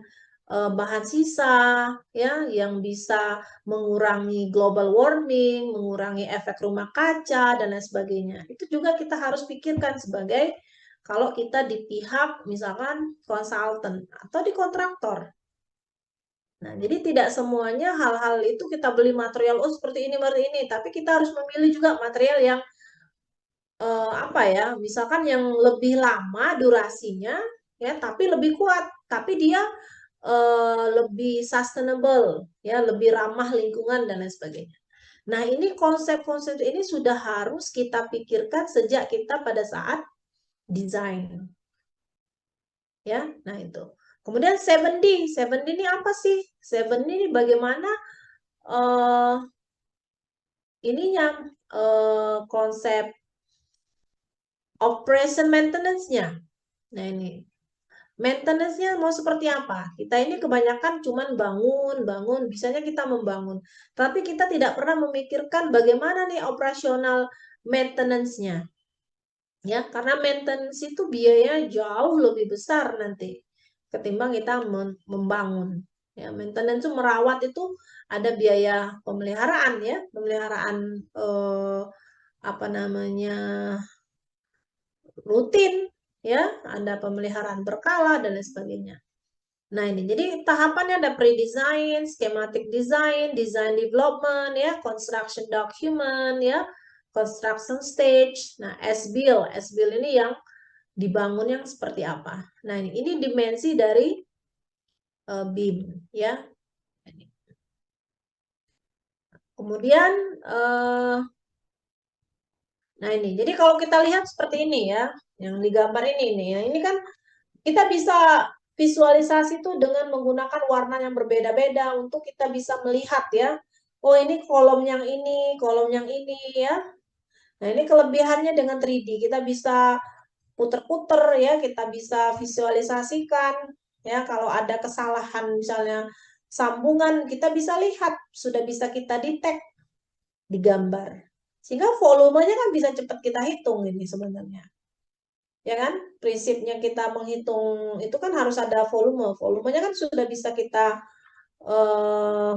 S1: bahan sisa, ya, yang bisa mengurangi global warming, mengurangi efek rumah kaca dan lain sebagainya. Itu juga kita harus pikirkan sebagai kalau kita di pihak misalkan konsultan atau di kontraktor. Nah, jadi tidak semuanya hal-hal itu kita beli material oh seperti ini, tapi kita harus memilih juga material yang apa ya, misalkan yang lebih lama durasinya, ya, tapi lebih kuat, tapi dia lebih sustainable, ya, lebih ramah lingkungan dan lain sebagainya. Nah, ini konsep-konsep ini sudah harus kita pikirkan sejak kita pada saat desain, ya. Nah, itu. Kemudian 7D, 7D ini apa sih? 7D ini bagaimana ininya konsep operation maintenance-nya. Nah, ini maintenance-nya mau seperti apa? Kita ini kebanyakan cuman bangun, bisanya kita membangun. Tapi kita tidak pernah memikirkan bagaimana nih operasional maintenance-nya. Ya, karena maintenance itu biayanya jauh lebih besar nanti. ketimbang kita membangun. Ya, maintenance itu merawat itu ada biaya pemeliharaan ya, pemeliharaan apa namanya rutin ya, ada pemeliharaan berkala dan lain sebagainya. Nah ini, jadi tahapannya ada pre-design, schematic design, design development, ya, construction document, ya, construction stage. Nah as-build, as-build ini yang dibangun yang seperti apa. Nah ini dimensi dari BIM, ya. Kemudian, nah ini, jadi kalau kita lihat seperti ini ya, yang digambar ini nih, ya, ini kan kita bisa visualisasi itu dengan menggunakan warna yang berbeda-beda untuk kita bisa melihat ya. Oh ini kolom yang ini, kolom yang ini ya. Nah ini kelebihannya dengan 3D. Kita bisa puter-puter ya, kita bisa visualisasikan ya. Kalau ada kesalahan misalnya sambungan, kita bisa lihat, sudah bisa kita detect di gambar. Sehingga volumenya kan bisa cepat kita hitung ini sebenarnya. Ya kan? Prinsipnya kita menghitung itu kan harus ada volume. Volumenya kan sudah bisa eh,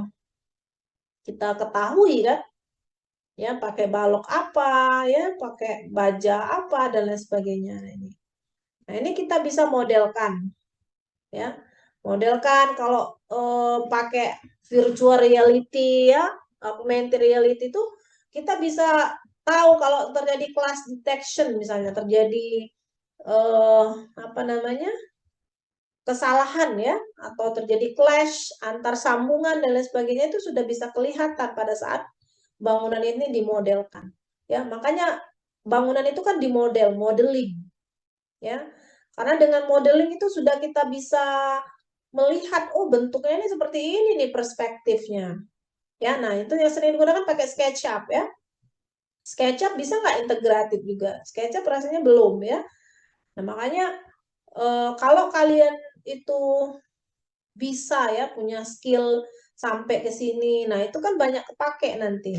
S1: kita ketahui kan? Ya, pakai balok apa, ya, pakai baja apa dan lain sebagainya. Nah, ini kita bisa modelkan, ya. Modelkan kalau pakai virtual reality ya, augmented reality itu kita bisa tahu kalau terjadi clash detection misalnya terjadi apa namanya? Kesalahan ya, atau terjadi clash antar sambungan dan lain sebagainya, itu sudah bisa kelihatan pada saat bangunan ini dimodelkan. Ya, makanya bangunan itu kan dimodel, modeling. Ya. Karena dengan modeling itu sudah kita bisa melihat, oh bentuknya ini seperti ini nih perspektifnya. Ya, nah itu yang sering digunakan pakai SketchUp ya. SketchUp bisa nggak integratif juga? SketchUp rasanya belum ya. Nah, makanya kalau kalian itu bisa ya punya skill sampai ke sini, nah itu kan banyak kepake nanti.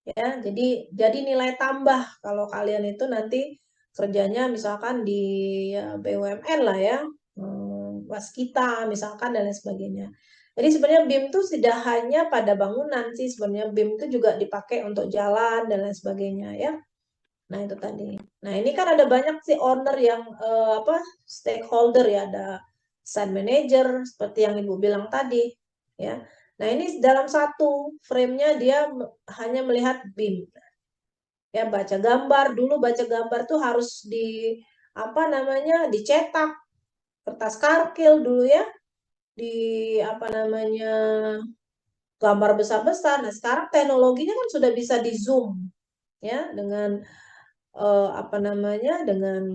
S1: Ya, jadi nilai tambah kalau kalian itu nanti kerjanya misalkan di ya, BUMN lah ya, waskita misalkan dan lain sebagainya. Jadi sebenarnya BIM itu tidak hanya pada bangunan sih, sebenarnya BIM itu juga dipakai untuk jalan dan lain sebagainya ya. Nah itu tadi. Nah ini kan ada banyak sih owner yang apa stakeholder ya, ada site manager seperti yang Ibu bilang tadi ya. Nah ini dalam satu frame-nya dia hanya melihat BIM. Ya baca gambar, dulu baca gambar tuh harus di apa namanya dicetak kertas karkil dulu ya, di apa namanya gambar besar-besar. Nah sekarang teknologinya kan sudah bisa di zoom ya dengan apa namanya dengan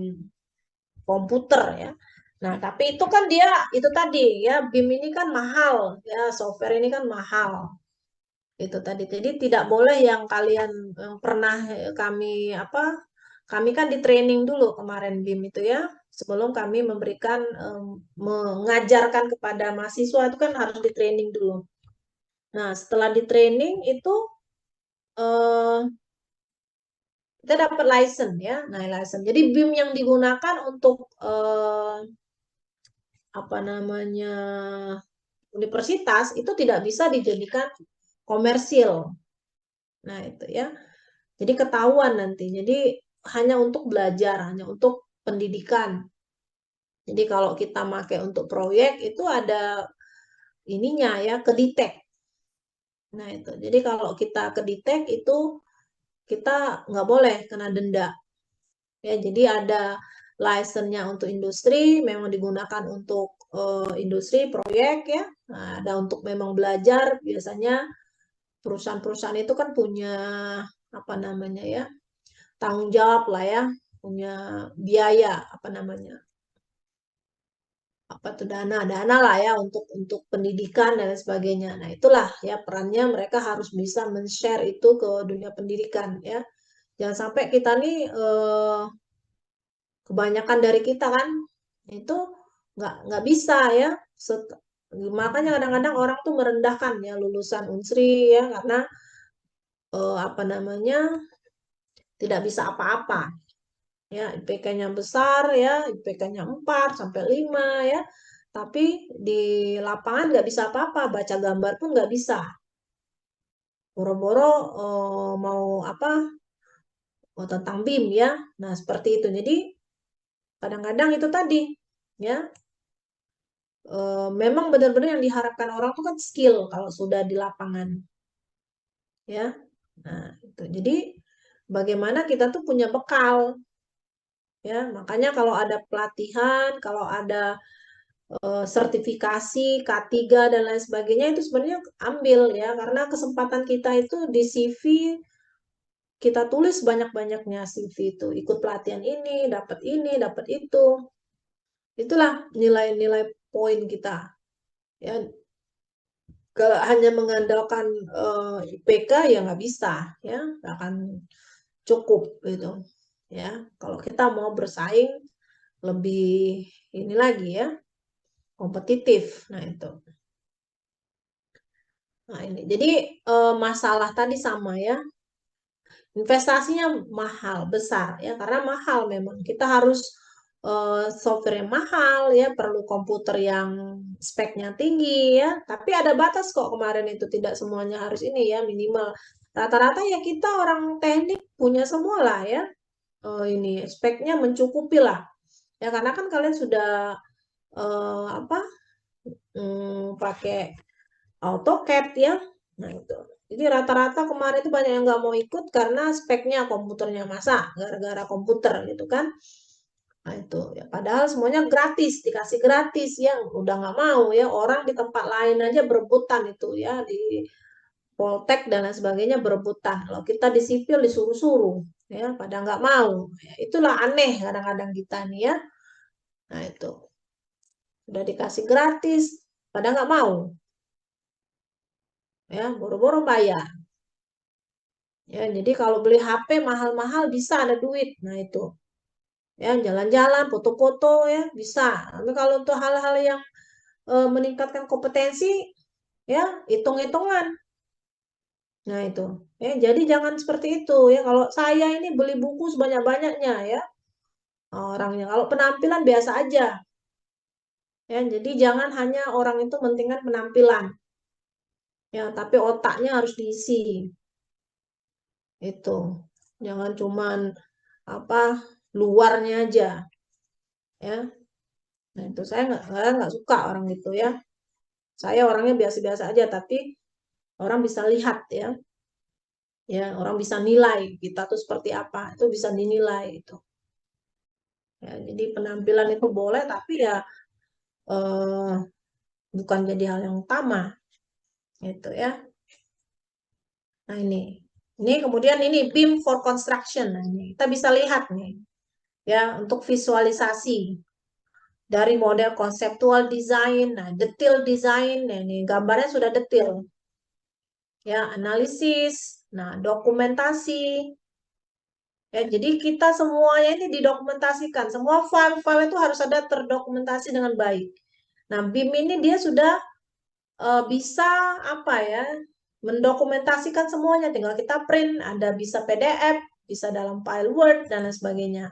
S1: komputer ya. Nah, tapi itu kan dia itu tadi ya BIM ini kan mahal ya, software ini kan mahal. Itu tadi. Jadi tidak boleh yang kalian yang pernah kami apa? Kami kan di training dulu kemarin BIM itu ya. Sebelum kami memberikan mengajarkan kepada mahasiswa itu kan harus di training dulu. Nah, setelah di training itu eh, kita dapat license ya. Nah, license. Jadi BIM yang digunakan untuk apa namanya universitas itu tidak bisa dijadikan komersil. Nah, itu ya. Jadi ketahuan nanti. Jadi hanya untuk belajar, hanya untuk pendidikan. Jadi kalau kita pakai untuk proyek itu ada ininya ya, kedetek. Nah, itu. Jadi kalau kita kedetek itu kita nggak boleh kena denda. Ya, jadi ada license-nya untuk industri, memang digunakan untuk industri proyek ya. Nah, ada untuk memang belajar, biasanya perusahaan-perusahaan itu kan punya apa namanya ya, tanggung jawab lah ya, punya biaya apa namanya, apa tuh dana lah ya untuk pendidikan dan lain sebagainya. Nah itulah ya perannya mereka harus bisa men-share itu ke dunia pendidikan ya. Jangan sampai kita nih kebanyakan dari kita kan itu nggak bisa ya. Makanya kadang-kadang orang tuh merendahkan ya lulusan Unsri ya karena apa namanya tidak bisa apa-apa. Ya, IPK-nya besar ya, IPK-nya 4 sampai 5 ya. Tapi di lapangan nggak bisa apa-apa, baca gambar pun nggak bisa. Boro-boro mau apa? Mau tentang BIM ya. Nah, seperti itu. Jadi kadang-kadang itu tadi ya, memang benar-benar yang diharapkan orang tuh kan skill kalau sudah di lapangan ya. Nah, itu. Jadi bagaimana kita tuh punya bekal ya. Makanya kalau ada pelatihan, kalau ada sertifikasi K3 dan lain sebagainya itu sebenarnya ambil ya, karena kesempatan kita itu di CV kita tulis banyak-banyaknya. CV itu ikut pelatihan ini, dapat itu. Itulah nilai-nilai poin kita ya. Kalau hanya mengandalkan IPK ya nggak bisa ya, nggak akan cukup gitu ya. Kalau kita mau bersaing lebih ini lagi ya, kompetitif. Nah itu. Nah ini. Jadi masalah tadi sama ya. Investasinya mahal, besar ya, karena mahal memang. Kita harus software yang mahal ya, perlu komputer yang speknya tinggi ya. Tapi ada batas kok kemarin itu, tidak semuanya harus ini ya, minimal. Rata-rata ya kita orang teknik punya semua lah ya. Ini speknya mencukupi lah. Ya karena kan kalian sudah apa pakai AutoCAD ya. Nah itu. Jadi rata-rata kemarin itu banyak yang nggak mau ikut karena speknya komputernya masa, gara-gara komputer gitu kan. Nah itu ya. Padahal semuanya gratis, dikasih gratis ya, udah nggak mau ya. Orang di tempat lain aja berebutan itu ya, di Poltek dan lain sebagainya berebutan. Kalau kita di sipil disuruh-suruh ya, pada nggak mau. Ya, itulah aneh kadang-kadang kita nih ya. Nah itu udah dikasih gratis, pada nggak mau ya, boro-boro bayar. Ya, jadi kalau beli HP mahal-mahal bisa ada duit. Nah, itu. Ya, jalan-jalan, foto-foto ya bisa. Tapi kalau untuk hal-hal yang meningkatkan kompetensi ya, hitung-hitungan. Nah, itu. Ya, jadi jangan seperti itu ya. Kalau saya ini beli buku sebanyak-banyaknya ya orangnya. Kalau penampilan biasa aja. Ya, jadi jangan hanya orang itu mentingkan penampilan. Ya, tapi otaknya harus diisi. Itu. Jangan cuman apa luarnya aja ya. Nah, itu saya nggak suka orang itu ya. Saya orangnya biasa-biasa aja, tapi orang bisa lihat ya. Ya, orang bisa nilai kita tuh seperti apa. Itu bisa dinilai itu. Ya, jadi penampilan itu boleh, tapi ya eh, bukan jadi hal yang utama gitu ya. Nah, ini kemudian ini BIM for construction. Nah, ini kita bisa lihat nih ya untuk visualisasi dari model konseptual design, nah detail design, nah ini gambarnya sudah detail. Ya, analisis, nah dokumentasi. Ya, jadi kita semuanya ini didokumentasikan. Semua file-file itu harus ada terdokumentasi dengan baik. Nah, BIM ini dia sudah bisa apa ya? Mendokumentasikan semuanya. Tinggal kita print, ada bisa PDF, bisa dalam file Word dan lain sebagainya.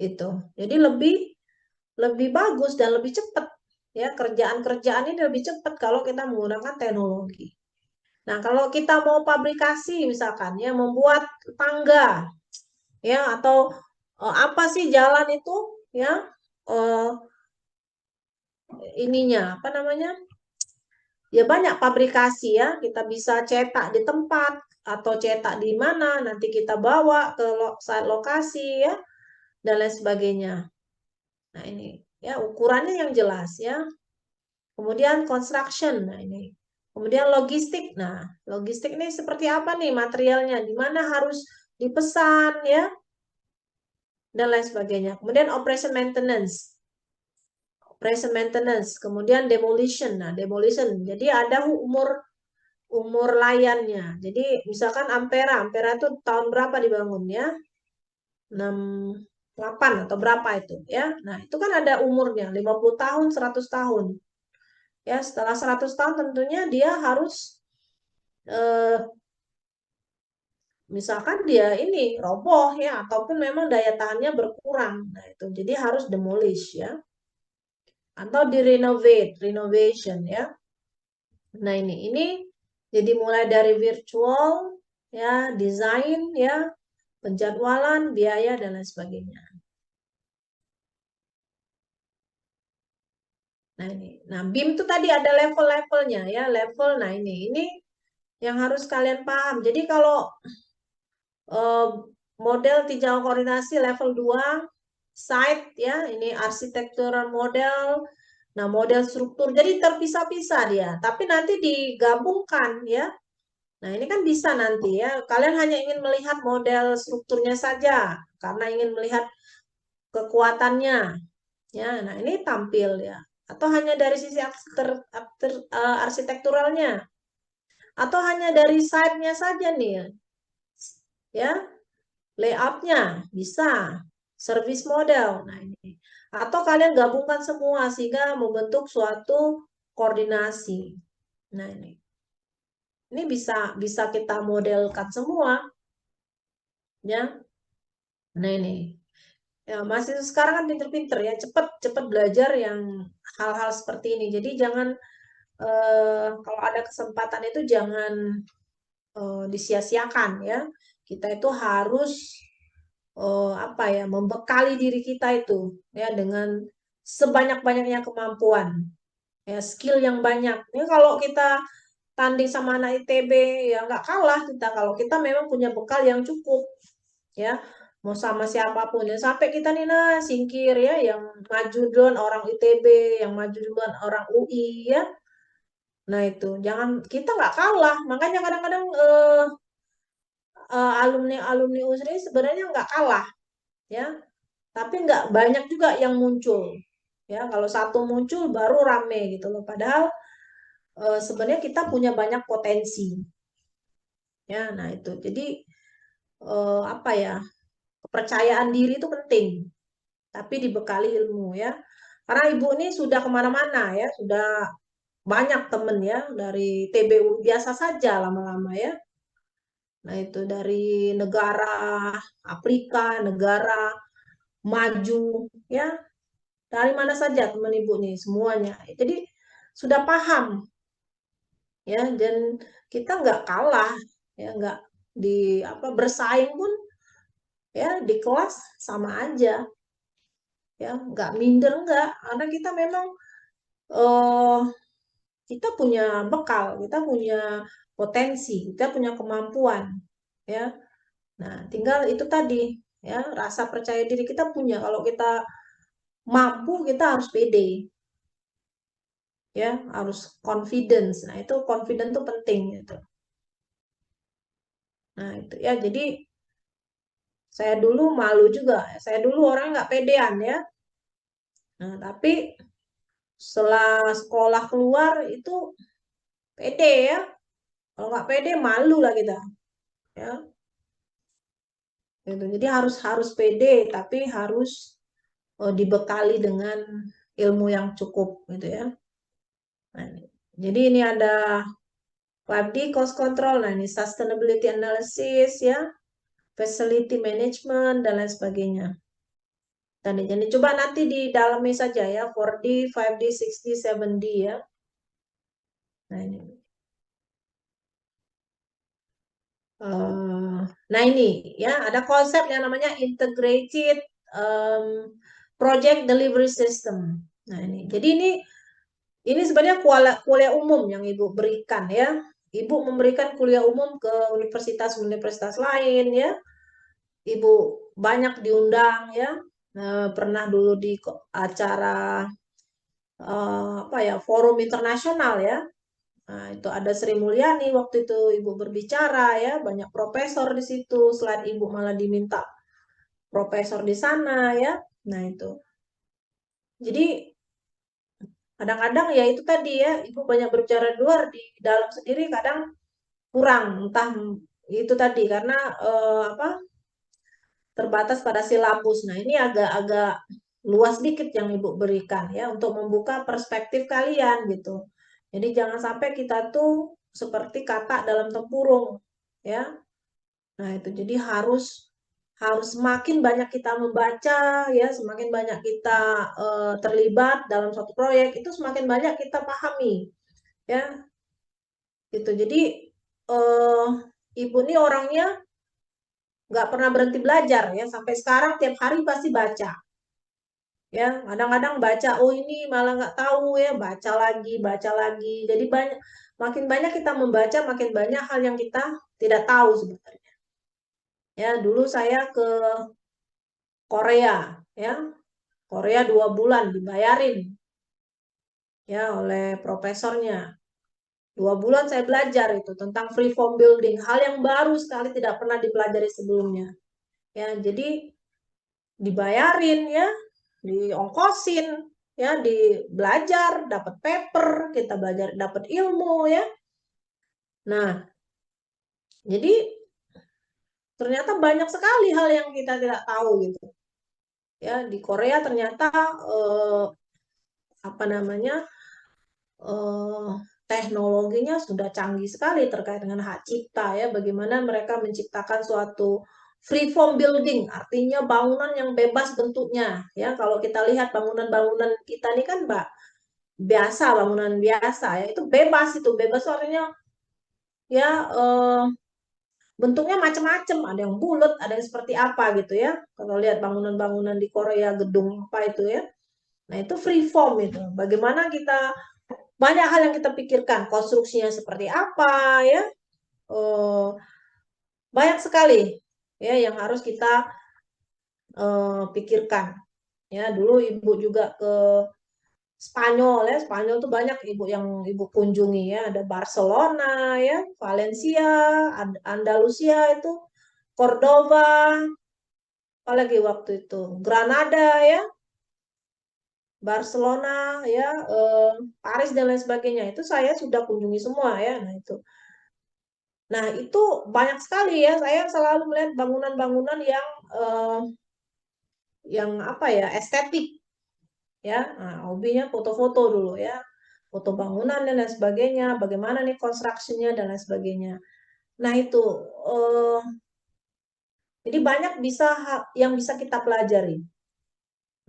S1: Itu. Jadi lebih bagus dan lebih cepat ya, kerjaan-kerjaan ini lebih cepat kalau kita menggunakan teknologi. Nah, kalau kita mau pabrikasi misalkan ya, membuat tangga ya, atau apa sih jalan itu ya, eh, ininya apa namanya, ya banyak pabrikasi ya, kita bisa cetak di tempat atau cetak di mana nanti kita bawa ke lokasi ya dan lain sebagainya. Nah ini ya ukurannya yang jelas ya. Kemudian construction, nah ini. Kemudian logistik, nah logistik ini seperti apa nih materialnya, di mana harus dipesan ya dan lain sebagainya. Kemudian operation maintenance, kemudian demolition. Nah, demolition. Jadi ada umur layannya. Jadi misalkan Ampera itu tahun berapa dibangunnya? 68 atau berapa itu ya. Nah, itu kan ada umurnya 50 tahun, 100 tahun. Ya, setelah 100 tahun tentunya dia harus eh, misalkan dia ini roboh ya, ataupun memang daya tahannya berkurang. Nah, itu jadi harus demolish ya. Atau renovation ya. Nah, ini jadi mulai dari virtual ya, desain ya, penjadwalan, biaya dan lain sebagainya. Nah, ini. Nah, BIM itu tadi ada level-levelnya ya, level. Nah, ini yang harus kalian paham. Jadi kalau model tinjauan koordinasi level 2 site ya, ini architectural model. Nah, model struktur jadi terpisah-pisah dia, tapi nanti digabungkan ya. Nah, ini kan bisa nanti ya. Kalian hanya ingin melihat model strukturnya saja karena ingin melihat kekuatannya ya. Nah, ini tampil ya. Atau hanya dari sisi arsitekturalnya atau hanya dari site-nya saja nih ya. Layoutnya bisa, service model. Nah, ini. Atau kalian gabungkan semua sehingga membentuk suatu koordinasi. Nah, ini bisa kita modelkan semua ya. Nah, ini. Ya, masih sekarang kan pinter-pinter ya, cepet belajar yang hal-hal seperti ini. Jadi jangan kalau ada kesempatan itu jangan disia-siakan ya. Kita itu harus apa ya, membekali diri kita itu ya dengan sebanyak-banyaknya kemampuan ya, skill yang banyak ya. Kalau kita tanding sama anak ITB ya nggak kalah kita kalau kita memang punya bekal yang cukup ya, mau sama siapapun ya, sampai kita nih nah singkir ya, yang maju duluan orang ITB, yang maju duluan orang UI ya. Nah, itu jangan, kita nggak kalah. Makanya kadang-kadang alumni USRI sebenarnya nggak kalah ya, tapi nggak banyak juga yang muncul ya. Kalau satu muncul baru rame gitu loh, padahal sebenarnya kita punya banyak potensi ya. Nah, itu jadi apa ya, kepercayaan diri itu penting tapi dibekali ilmu ya, karena ibu ini sudah kemana-mana ya, sudah banyak temen ya, dari TBU biasa saja lama-lama ya. Nah, itu dari negara Afrika, negara maju ya, dari mana saja teman ibu nih semuanya. Jadi sudah paham ya, dan kita nggak kalah ya, nggak di apa, bersaing pun ya di kelas sama aja ya, nggak minder nggak, karena kita memang eh, kita punya bekal, kita punya potensi, kita punya kemampuan ya. Nah, tinggal itu tadi ya, rasa percaya diri kita punya. Kalau kita mampu, kita harus pede ya, harus confidence. Nah, itu confident itu penting gitu. Nah, itu ya, jadi saya dulu malu juga, saya dulu orang nggak pedean ya. Nah, tapi setelah sekolah keluar itu pede ya. Kalau nggak pede malu lah kita ya. Gitu. Jadi harus harus pede, tapi harus dibekali dengan ilmu yang cukup gitu ya. Nah, jadi ini ada 5D cost control, nah ini sustainability analysis ya, facility management dan lain sebagainya. Dan jadi coba nanti didalami saja ya, 4D, 5D, 6D, 7D ya. Nah, ini. Nah, ini ya, ada konsep yang namanya integrated project delivery system. Nah, ini. Jadi ini sebenarnya kuliah umum yang Ibu berikan ya. Ibu memberikan kuliah umum ke universitas-universitas lain ya. Ibu banyak diundang ya. Pernah dulu di acara apa ya, forum internasional ya. Nah, itu ada Sri Mulyani waktu itu Ibu berbicara ya, banyak profesor di situ. Selain Ibu malah diminta profesor di sana ya. Nah, itu. Jadi kadang-kadang ya itu tadi ya, Ibu banyak berbicara di luar, di dalam sendiri kadang kurang, entah itu tadi karena apa, terbatas pada silabus. Nah, ini agak-agak luas dikit yang Ibu berikan ya, untuk membuka perspektif kalian gitu. Jadi jangan sampai kita tuh seperti kata dalam tempurung ya. Nah, itu jadi harus semakin banyak kita membaca ya, semakin banyak kita terlibat dalam suatu proyek, itu semakin banyak kita pahami ya. Gitu. Jadi ibu ini orangnya nggak pernah berhenti belajar ya, sampai sekarang tiap hari pasti baca ya. Kadang-kadang baca, oh ini malah nggak tahu ya, baca lagi, baca lagi. Jadi makin banyak kita membaca, makin banyak hal yang kita tidak tahu sebenarnya ya. Dulu saya ke Korea ya, Korea 2 bulan dibayarin ya oleh profesornya. 2 bulan saya belajar itu tentang free form building, hal yang baru sekali, tidak pernah dipelajari sebelumnya ya. Jadi dibayarin ya, diongkosin ya, di belajar, dapat paper, kita belajar, dapat ilmu ya. Nah, jadi ternyata banyak sekali hal yang kita tidak tahu gitu ya. Di Korea ternyata apa namanya, teknologinya sudah canggih sekali terkait dengan hak cipta ya. Bagaimana mereka menciptakan suatu free form building, artinya bangunan yang bebas bentuknya ya. Kalau kita lihat bangunan-bangunan kita ini kan Mbak, biasa, bangunan biasa ya, itu bebas, itu bebas artinya ya, bentuknya macam-macam, ada yang bulat, ada yang seperti apa gitu ya. Kalau lihat bangunan-bangunan di Korea, gedung apa itu ya, nah itu free form itu. Bagaimana kita, banyak hal yang kita pikirkan, konstruksinya seperti apa ya, banyak sekali ya yang harus kita pikirkan ya. Dulu ibu juga ke Spanyol ya, Spanyol tuh banyak ibu yang ibu kunjungi ya, ada Barcelona ya, Valencia, Andalusia itu, Cordoba, apalagi waktu itu Granada ya, Barcelona ya, Paris dan lain sebagainya, itu saya sudah kunjungi semua ya. Nah itu banyak sekali ya, saya selalu melihat bangunan-bangunan yang apa ya, estetik ya. Nah, hobinya foto-foto dulu ya, foto bangunan dan lain sebagainya, bagaimana nih construction-nya dan lain sebagainya. Nah itu eh, jadi banyak yang bisa kita pelajari.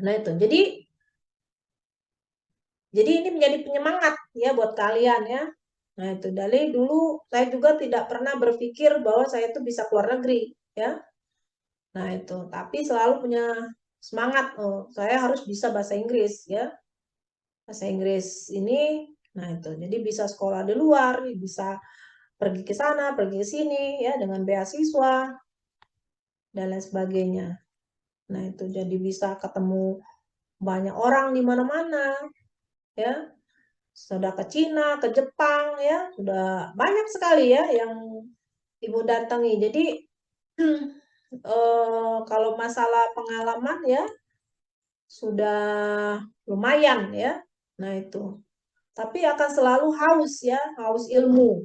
S1: Nah itu jadi ini menjadi penyemangat ya buat kalian ya. Nah itu dari dulu saya juga tidak pernah berpikir bahwa saya itu bisa keluar negeri ya. Nah itu, tapi selalu punya semangat, oh saya harus bisa bahasa Inggris ya. Bahasa Inggris ini, nah itu, jadi bisa sekolah di luar, bisa pergi ke sana, pergi ke sini ya dengan beasiswa dan lain sebagainya. Nah itu jadi bisa ketemu banyak orang di mana-mana ya. Sudah ke Cina, ke Jepang ya, sudah banyak sekali ya yang ibu datangi. Jadi kalau masalah pengalaman ya sudah lumayan ya. Nah itu. Tapi akan selalu haus ya, haus ilmu.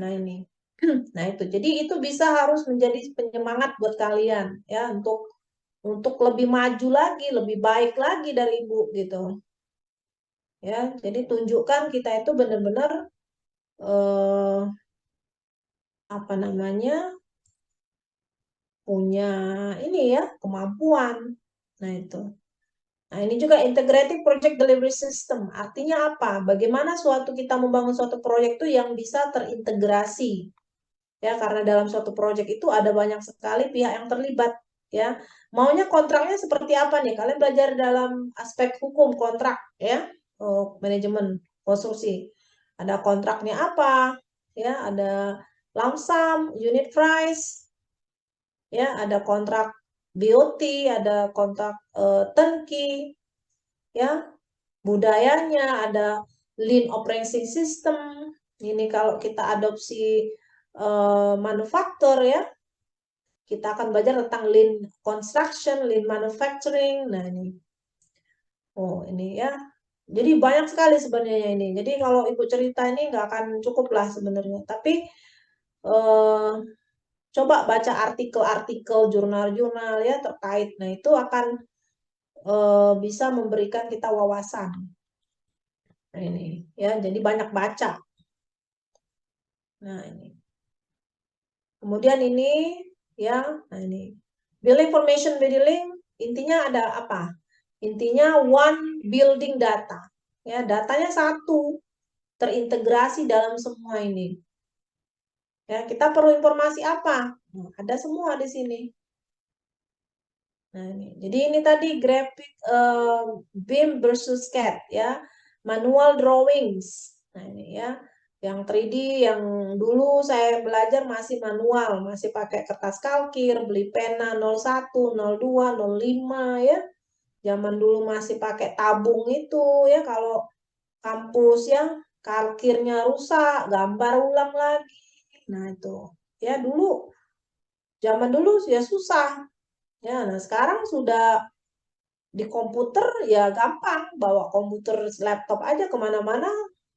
S1: Nah ini. Nah itu. Jadi itu bisa harus menjadi penyemangat buat kalian ya, untuk lebih maju lagi, lebih baik lagi dari ibu gitu. Ya, jadi tunjukkan kita itu benar-benar eh, apa namanya, punya ini ya, kemampuan. Nah itu. Nah, ini juga integrated project delivery system. Artinya apa? Bagaimana kita membangun suatu proyek itu yang bisa terintegrasi. Ya, karena dalam suatu proyek itu ada banyak sekali pihak yang terlibat. Ya, maunya kontraknya seperti apa nih? Kalian belajar dalam aspek hukum kontrak, ya, manajemen konstruksi. Ada kontraknya apa? Ya, ada lump sum, unit price, ya, ada kontrak BOT, ada kontrak turnkey, ya, budayanya, ada lean operating system. Ini kalau kita adopsi manufaktur ya, kita akan belajar tentang lean construction, lean manufacturing. Nah ini, oh ini ya. Jadi banyak sekali sebenarnya ini. Jadi kalau ibu cerita ini nggak akan cukup lah sebenarnya. Tapi eh, coba baca artikel-artikel, jurnal-jurnal ya terkait. Nah itu akan bisa memberikan kita wawasan. Nah, ini ya. Jadi banyak baca. Nah ini. Kemudian ini ya, nah ini building information modeling intinya ada apa? Intinya one building data. Ya, datanya satu, terintegrasi dalam semua ini. Ya, kita perlu informasi apa? Nah, ada semua di sini. Nah, ini. Jadi ini tadi grafik BIM versus CAD ya, manual drawings. Nah, ini ya. Yang 3D yang dulu saya belajar masih manual, masih pakai kertas kalkir, beli pena 01, 02, 05 ya. Zaman dulu masih pakai tabung itu ya, kalau kampus ya kalkirnya rusak, gambar ulang lagi. Nah, itu. Ya dulu zaman dulu ya susah. Ya, nah sekarang sudah di komputer ya gampang, bawa komputer laptop aja kemana-mana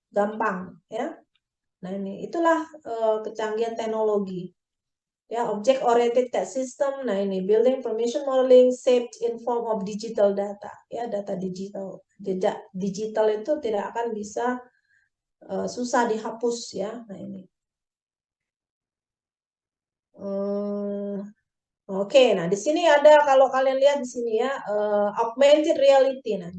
S1: gampang ya. Nah ini itulah kecanggihan teknologi ya, object oriented CAD system. Nah ini building information modeling saved in form of digital data ya, data digital. Jejak digital itu tidak akan bisa susah dihapus ya. Nah ini oke, nah di sini ada, kalau kalian lihat di sini ya, augmented reality. Nah,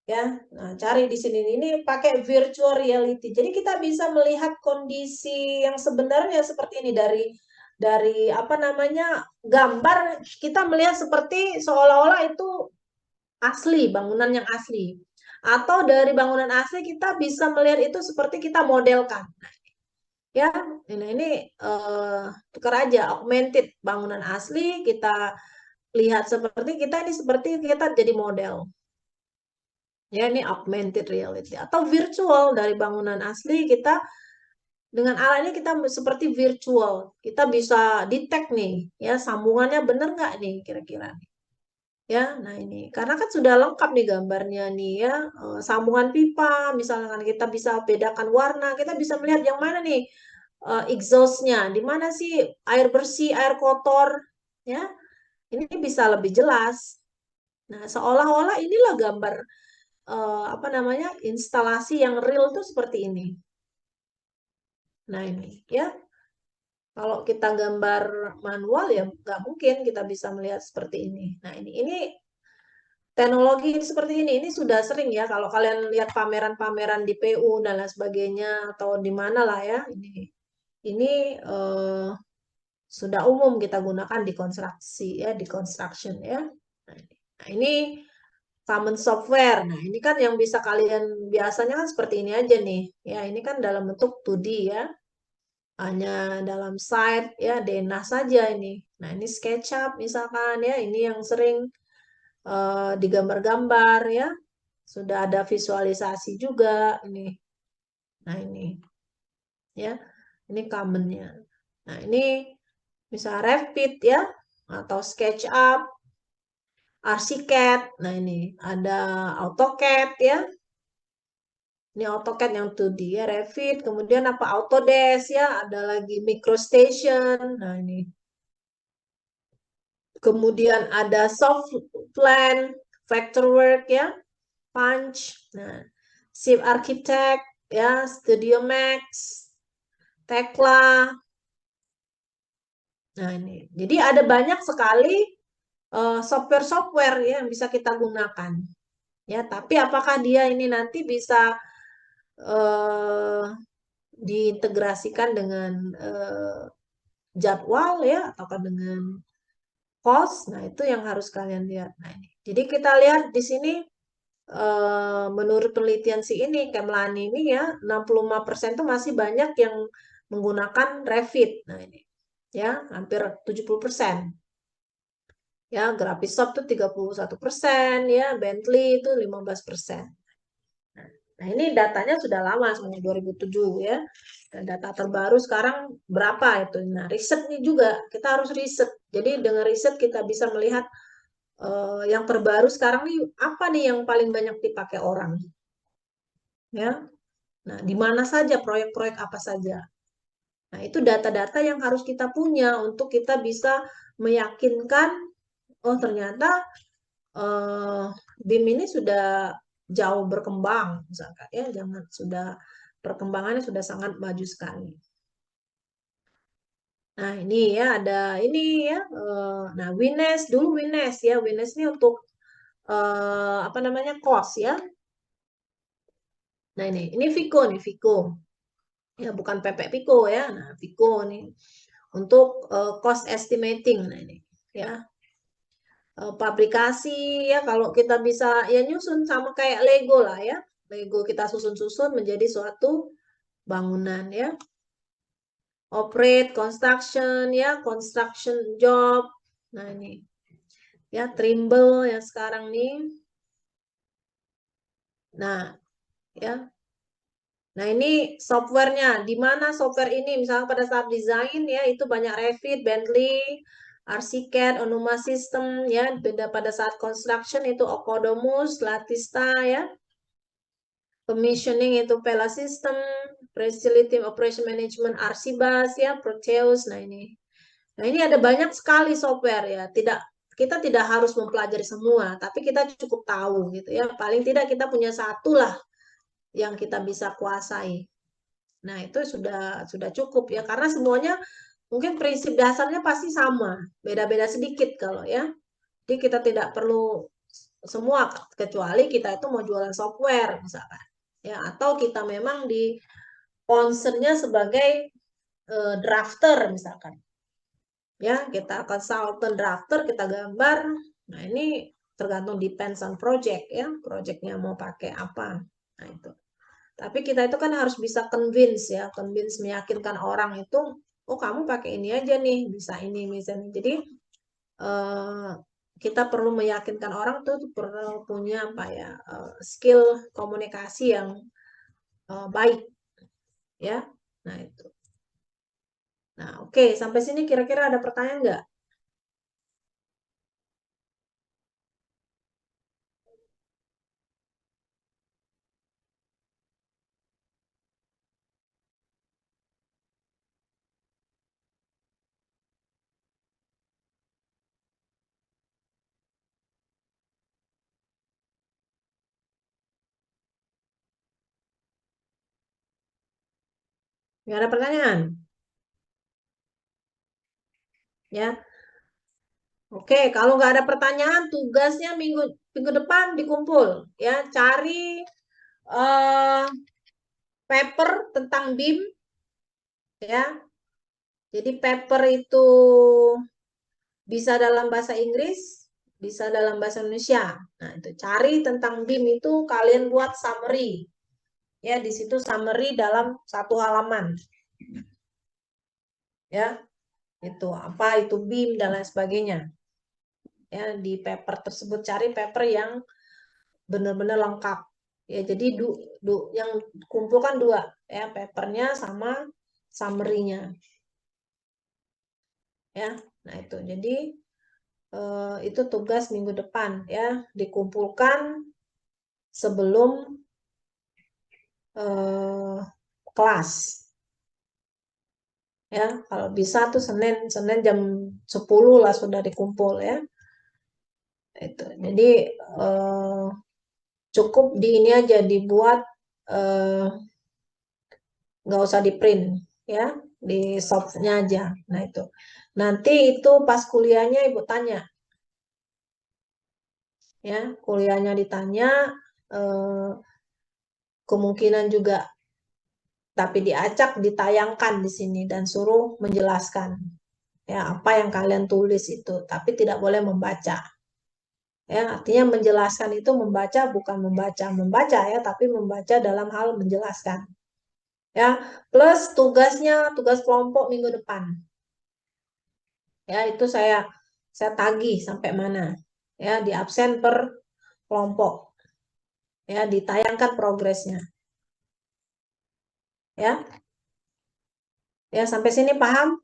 S1: ya, nah cari di sini ini pakai virtual reality. Jadi kita bisa melihat kondisi yang sebenarnya seperti ini dari apa namanya, gambar kita melihat seperti seolah-olah itu asli, bangunan yang asli. Atau dari bangunan asli kita bisa melihat itu seperti kita modelkan. Ya, ini tukar aja augmented, bangunan asli kita lihat seperti kita, ini seperti kita jadi model. Ya, ini augmented reality atau virtual, dari bangunan asli kita dengan alat ini kita seperti virtual. Kita bisa detect nih, ya sambungannya bener nggak nih kira-kira. Ya, nah ini karena kan sudah lengkap nih gambarnya nih ya, sambungan pipa, misalkan kita bisa bedakan warna, kita bisa melihat yang mana nih exhaustnya, di mana sih air bersih, air kotor, ya ini bisa lebih jelas. Nah, seolah-olah inilah gambar apa namanya, instalasi yang real tuh seperti ini. Nah ini ya, kalau kita gambar manual ya nggak mungkin kita bisa melihat seperti ini. Nah ini teknologi seperti ini sudah sering ya, kalau kalian lihat pameran-pameran di PU dan lain sebagainya atau di mana lah ya, ini sudah umum kita gunakan di konstruksi ya, di construction ya. Nah, ini common software. Nah, ini kan yang bisa kalian biasanya kan seperti ini aja nih. Ya, ini kan dalam bentuk 2D ya. Hanya dalam site ya, denah saja ini. Nah, ini SketchUp misalkan ya, ini yang sering digambar-gambar ya. Sudah ada visualisasi juga ini. Nah, ini ya. Ini commonnya. Nah, ini bisa Revit ya, atau SketchUp, Archicad. Nah, ini ada AutoCAD ya. Ini AutoCAD yang 2D ya, Revit. Kemudian apa, Autodesk ya, ada lagi MicroStation. Nah, ini. Kemudian ada Softplan, Vectorworks ya, Punch. Nah, Shift Architect ya, Studio Max, Tekla. Nah, ini. Jadi ada banyak sekali software-software ya yang bisa kita gunakan. Ya, tapi apakah dia ini nanti bisa eh, diintegrasikan dengan jadwal ya, ataukah dengan cost? Nah, itu yang harus kalian lihat. Nah, ini. Jadi kita lihat di sini menurut penelitian si ini, Kemlani ini ya, 65% itu masih banyak yang menggunakan Revit. Nah, ini ya, hampir 70%. Ya, Graphisoft itu 31%, ya, Bentley itu 15%. Nah, ini datanya sudah lama, sebenarnya 2007 ya. Dan data terbaru sekarang berapa itu. Nah, risetnya juga, kita harus riset. Jadi dengan riset kita bisa melihat yang terbaru sekarang nih, apa nih yang paling banyak dipakai orang. Ya. Nah, di mana saja, proyek-proyek apa saja. Nah, itu data-data yang harus kita punya untuk kita bisa meyakinkan, oh ternyata eh, BIM ini sudah jauh berkembang, misalkan ya, jangan, sudah perkembangannya sudah sangat maju sekali. Nah, ini ya ada ini ya. Nah, Wines dulu Wines ya. Wines ini untuk apa namanya? Cost ya. Nah, ini Vico nih, Vico. Ya, bukan Pepe Pico ya. Nah, Vico nih untuk cost estimating. Nah, ini ya. Pabrikasi ya kalau kita bisa ya nyusun sama kayak Lego lah ya. Lego kita susun-susun menjadi suatu bangunan ya. Operate, construction ya, construction job. Nah, ini ya Trimble yang sekarang nih. Nah, ya. Nah, ini softwarenya. Di mana software ini? Misalnya pada saat desain ya, itu banyak Revit, Bentley, Archicad, Onuma System ya. Beda pada saat construction itu Okodomus, Latista ya. Commissioning itu Pela System, Facility Operation Management Archibas ya, Proteus. Nah, ini. Nah, ini ada banyak sekali software ya. Kita tidak harus mempelajari semua, tapi kita cukup tahu gitu ya. Paling tidak kita punya satu lah yang kita bisa kuasai. Nah, itu sudah cukup ya karena semuanya mungkin prinsip dasarnya pasti sama, beda-beda sedikit kalau ya. Jadi kita tidak perlu semua kecuali kita itu mau jualan software misalkan. Ya, atau kita memang di concernnya sebagai drafter misalkan. Ya, kita consultant drafter, kita gambar. Nah, ini tergantung depends on project ya, projectnya mau pakai apa. Nah, itu. Tapi kita itu kan harus bisa convince ya, convince meyakinkan orang itu, oh kamu pakai ini aja nih, bisa ini misalnya. Jadi eh, kita perlu meyakinkan orang tuh perlu punya apa ya, skill komunikasi yang baik ya. Nah itu. Nah oke, sampai sini kira-kira ada pertanyaan nggak? Nggak ada pertanyaan? Ya. Oke, kalau nggak ada pertanyaan, tugasnya minggu minggu depan dikumpul ya, cari eh, paper tentang BIM ya. Jadi paper itu bisa dalam bahasa Inggris, bisa dalam bahasa Indonesia. Nah, itu cari tentang BIM itu kalian buat summary. Ya, di situ summary dalam satu halaman. Ya, itu apa itu BIM dan lain sebagainya. Ya, di paper tersebut cari paper yang benar-benar lengkap. Ya, jadi yang kumpulkan dua, ya, papernya sama summary-nya. Ya, nah itu. Jadi itu tugas minggu depan ya, dikumpulkan sebelum kelas. Ya, kalau bisa tuh Senin jam 10 lah sudah dikumpul ya. Itu. Jadi cukup di ini aja dibuat, nggak usah di print ya, di softnya aja. Nah itu. Nanti itu pas kuliahnya Ibu tanya ya, kuliahnya ditanya, kemungkinan juga tapi diacak ditayangkan di sini dan suruh menjelaskan ya apa yang kalian tulis itu, tapi tidak boleh membaca. Ya, artinya menjelaskan itu membaca bukan membaca ya, tapi membaca dalam hal menjelaskan. Ya, plus tugas kelompok minggu depan. Ya, itu saya tagih sampai mana. Ya, di absen per kelompok. Ya, ditayangkan progresnya. Ya. Ya, sampai sini paham?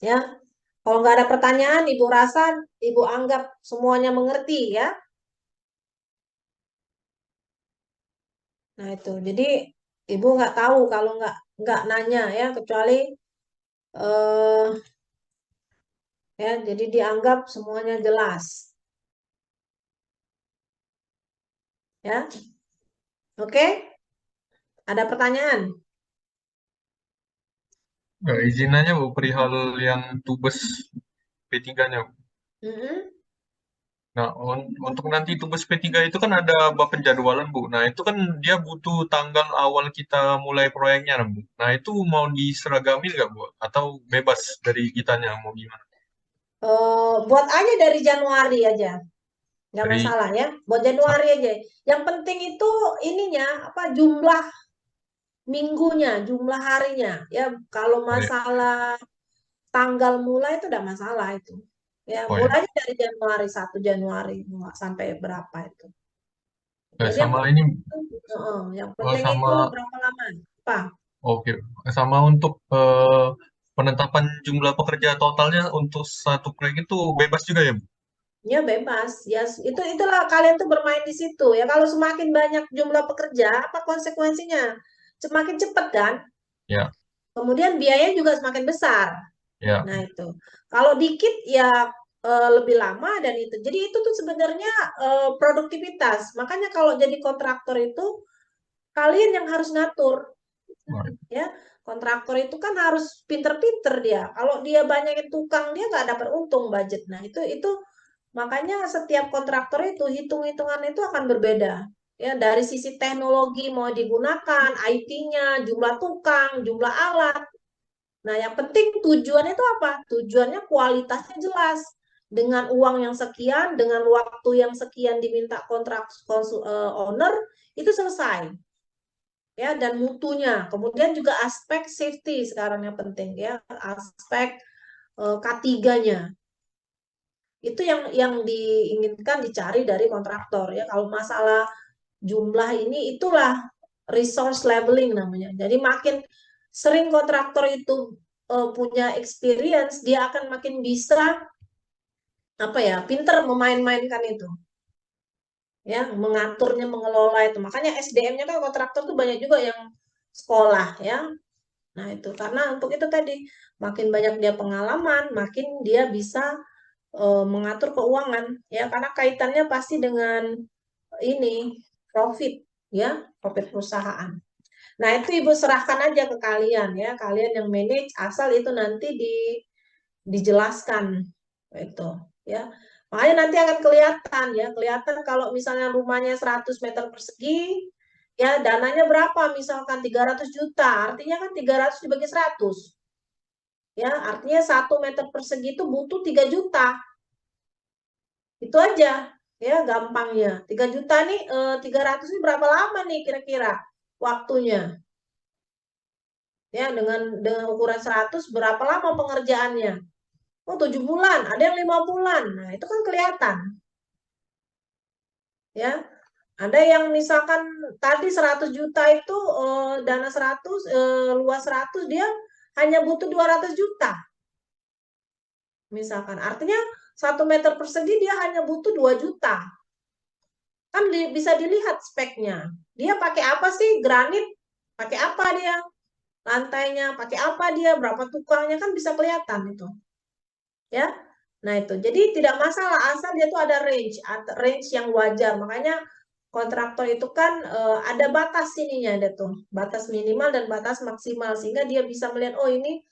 S1: Ya. Kalau nggak ada pertanyaan, Ibu rasa Ibu anggap semuanya mengerti ya. Nah itu, jadi Ibu nggak tahu kalau nggak nanya ya, kecuali eh, ya, jadi dianggap semuanya jelas ya. Oke, ada pertanyaan?
S2: Izinannya Bu, perihal yang tubes P3-nya.
S1: Mm-mm.
S2: Nah, untuk nanti tugas P3 itu kan ada bab penjadwalan, Bu. Nah, itu kan dia butuh tanggal awal kita mulai proyeknya, Bu. Nah, itu mau diseragami nggak, Bu? Atau bebas dari kitanya, mau gimana?
S1: Buat aja dari Januari aja, nggak
S2: Dari,
S1: masalah ya. Buat Januari aja. Yang penting itu ininya apa jumlah minggunya, jumlah harinya. Ya kalau
S2: oh ya,
S1: masalah tanggal mulai itu udah masalah itu. Ya
S2: oh ya.
S1: mulai dari Januari 1 Januari nggak sampai berapa itu. Jadi yang
S2: Sama
S1: penting
S2: ini,
S1: yang penting itu
S2: sama,
S1: berapa lama? Apa?
S2: oke. Sama untuk penetapan jumlah pekerja totalnya untuk satu proyek itu bebas juga ya, Bu?
S1: Ya bebas. Ya itulah kalian tuh bermain di situ. Ya kalau semakin banyak jumlah pekerja, apa konsekuensinya? Semakin cepat kan?
S2: Ya,
S1: Kemudian biayanya juga semakin besar.
S2: ya.
S1: Nah, itu. Kalau dikit ya lebih lama dan itu. Jadi itu tuh sebenarnya produktivitas. Makanya kalau jadi kontraktor itu kalian yang harus ngatur
S2: Baik.
S1: ya. Kontraktor itu kan harus pinter-pinter dia. Kalau dia banyakin tukang dia nggak dapat untung budget. Nah, itu makanya setiap kontraktor itu hitung-hitungan itu akan berbeda. Ya, dari sisi teknologi mau digunakan, IT-nya, jumlah tukang, jumlah alat. Nah, yang penting tujuannya itu apa? Tujuannya kualitasnya jelas. Dengan uang yang sekian, dengan waktu yang sekian diminta kontrak owner, itu selesai. Ya, dan mutunya. Kemudian juga aspek safety sekarang yang penting ya, aspek K3-nya. Itu yang diinginkan dicari dari kontraktor ya. Kalau masalah jumlah ini itulah resource leveling namanya. Jadi makin sering kontraktor itu punya experience, dia akan makin bisa apa ya, pinter memain-mainkan itu. Ya, mengaturnya, mengelola itu. Makanya SDM-nya kan kontraktor tuh banyak juga yang sekolah ya. Nah, itu karena untuk itu tadi makin banyak dia pengalaman, makin dia bisa mengatur keuangan ya karena kaitannya pasti dengan ini profit ya, profit perusahaan. Nah, itu Ibu serahkan aja ke kalian ya, kalian yang manage asal itu nanti dijelaskan itu ya. Makanya nanti akan kelihatan ya, kelihatan kalau misalnya rumahnya 100 meter persegi ya dananya berapa misalkan 300 juta, artinya kan 300 dibagi 100 ya, artinya 1 meter persegi itu butuh 3 juta. Itu aja ya gampangnya. 3 juta nih 300 ini berapa lama nih kira-kira waktunya? Ya dengan ukuran 100 berapa lama pengerjaannya? Oh, 7 bulan, ada yang 5 bulan. Nah, itu kan kelihatan ya. Ada yang misalkan tadi 100 juta itu dana 100 luas 100 dia hanya butuh 200 juta. Misalkan artinya 1 meter persegi dia hanya butuh 2 juta. Kan bisa dilihat speknya. Dia pakai apa sih? Granit pakai apa dia? Lantainya pakai apa dia? Berapa tukangnya kan bisa kelihatan itu. Ya. Nah, itu. Jadi tidak masalah asal dia tuh ada range yang wajar. Makanya kontraktor itu kan ada batas ininya ada tuh. Batas minimal dan batas maksimal sehingga dia bisa melihat oh ini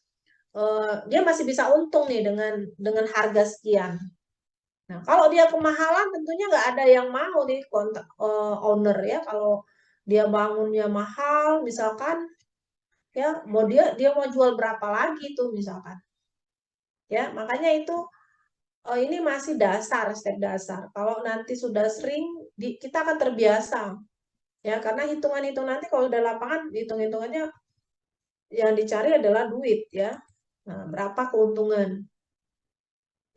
S1: dia masih bisa untung nih dengan harga sekian. Nah, kalau dia kemahalan tentunya nggak ada yang mau nih kontrak owner ya. Kalau dia bangunnya mahal, misalkan ya mau dia mau jual berapa lagi tuh misalkan. Ya, makanya itu ini masih dasar, step dasar. Kalau nanti sudah sering kita akan terbiasa. Ya, karena hitungan itu nanti kalau udah lapangan hitung-hitungannya yang dicari adalah duit ya. Nah, berapa keuntungan.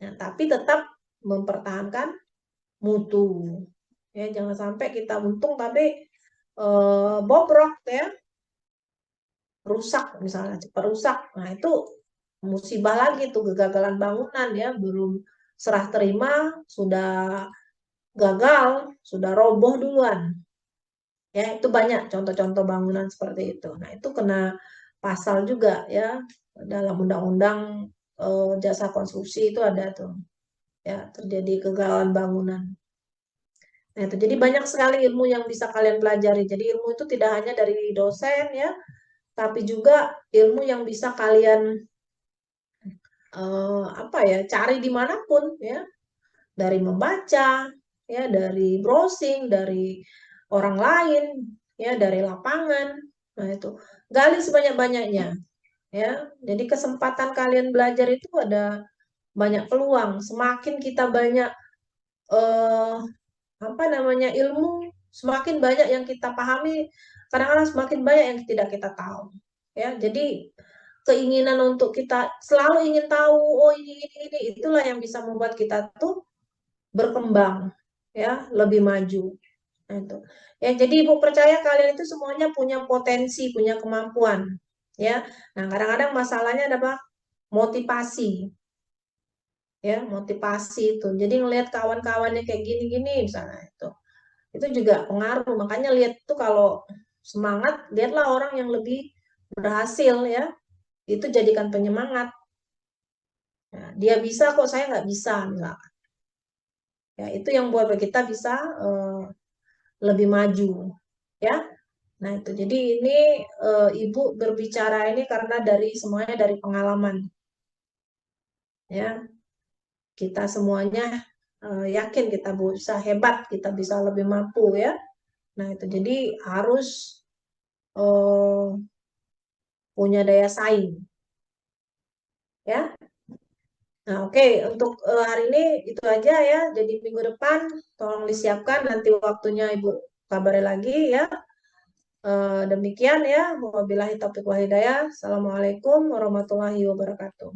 S1: Nah, tapi tetap mempertahankan mutu. Ya, jangan sampai kita untung tapi bobrok ya, rusak misalnya, cepat rusak. Nah, itu musibah lagi tuh kegagalan bangunan ya, belum serah terima sudah gagal, sudah roboh duluan. Ya, itu banyak contoh-contoh bangunan seperti itu. Nah, itu kena pasal juga ya dalam undang-undang jasa konstruksi itu ada tuh. Ya, terjadi kegagalan bangunan. Nah, itu jadi banyak sekali ilmu yang bisa kalian pelajari. Jadi ilmu itu tidak hanya dari dosen ya, tapi juga ilmu yang bisa kalian cari dimanapun ya, dari membaca ya, dari browsing, dari orang lain ya, dari lapangan. Nah itu gali sebanyak-banyaknya ya. Jadi kesempatan kalian belajar itu ada banyak peluang. Semakin kita banyak ilmu, semakin banyak yang kita pahami, kadang-kadang semakin banyak yang tidak kita tahu ya. Jadi keinginan untuk kita selalu ingin tahu, oh ini, itulah yang bisa membuat kita tuh berkembang ya, lebih maju. Nah, itu ya, jadi Ibu percaya kalian itu semuanya punya potensi, punya kemampuan ya. Nah kadang-kadang masalahnya ada apa? Motivasi ya, motivasi itu. Jadi ngelihat kawan-kawannya kayak gini-gini misalnya, itu juga pengaruh. Makanya lihat tuh kalau semangat, lihatlah orang yang lebih berhasil ya, itu jadikan penyemangat. Nah, dia bisa kok, saya nggak bisa misalkan. Ya itu yang buat kita bisa lebih maju ya. Nah itu jadi ini Ibu berbicara ini karena dari semuanya dari pengalaman ya. Kita semuanya yakin kita bisa hebat, kita bisa lebih mampu ya. Nah itu jadi harus eh, punya daya saing ya. Nah oke, untuk hari ini itu aja ya. Jadi minggu depan tolong disiapkan, nanti waktunya Ibu kabari lagi ya. Demikian ya. Wabillahi taufiq wal hidayah. Assalamualaikum warahmatullahi wabarakatuh.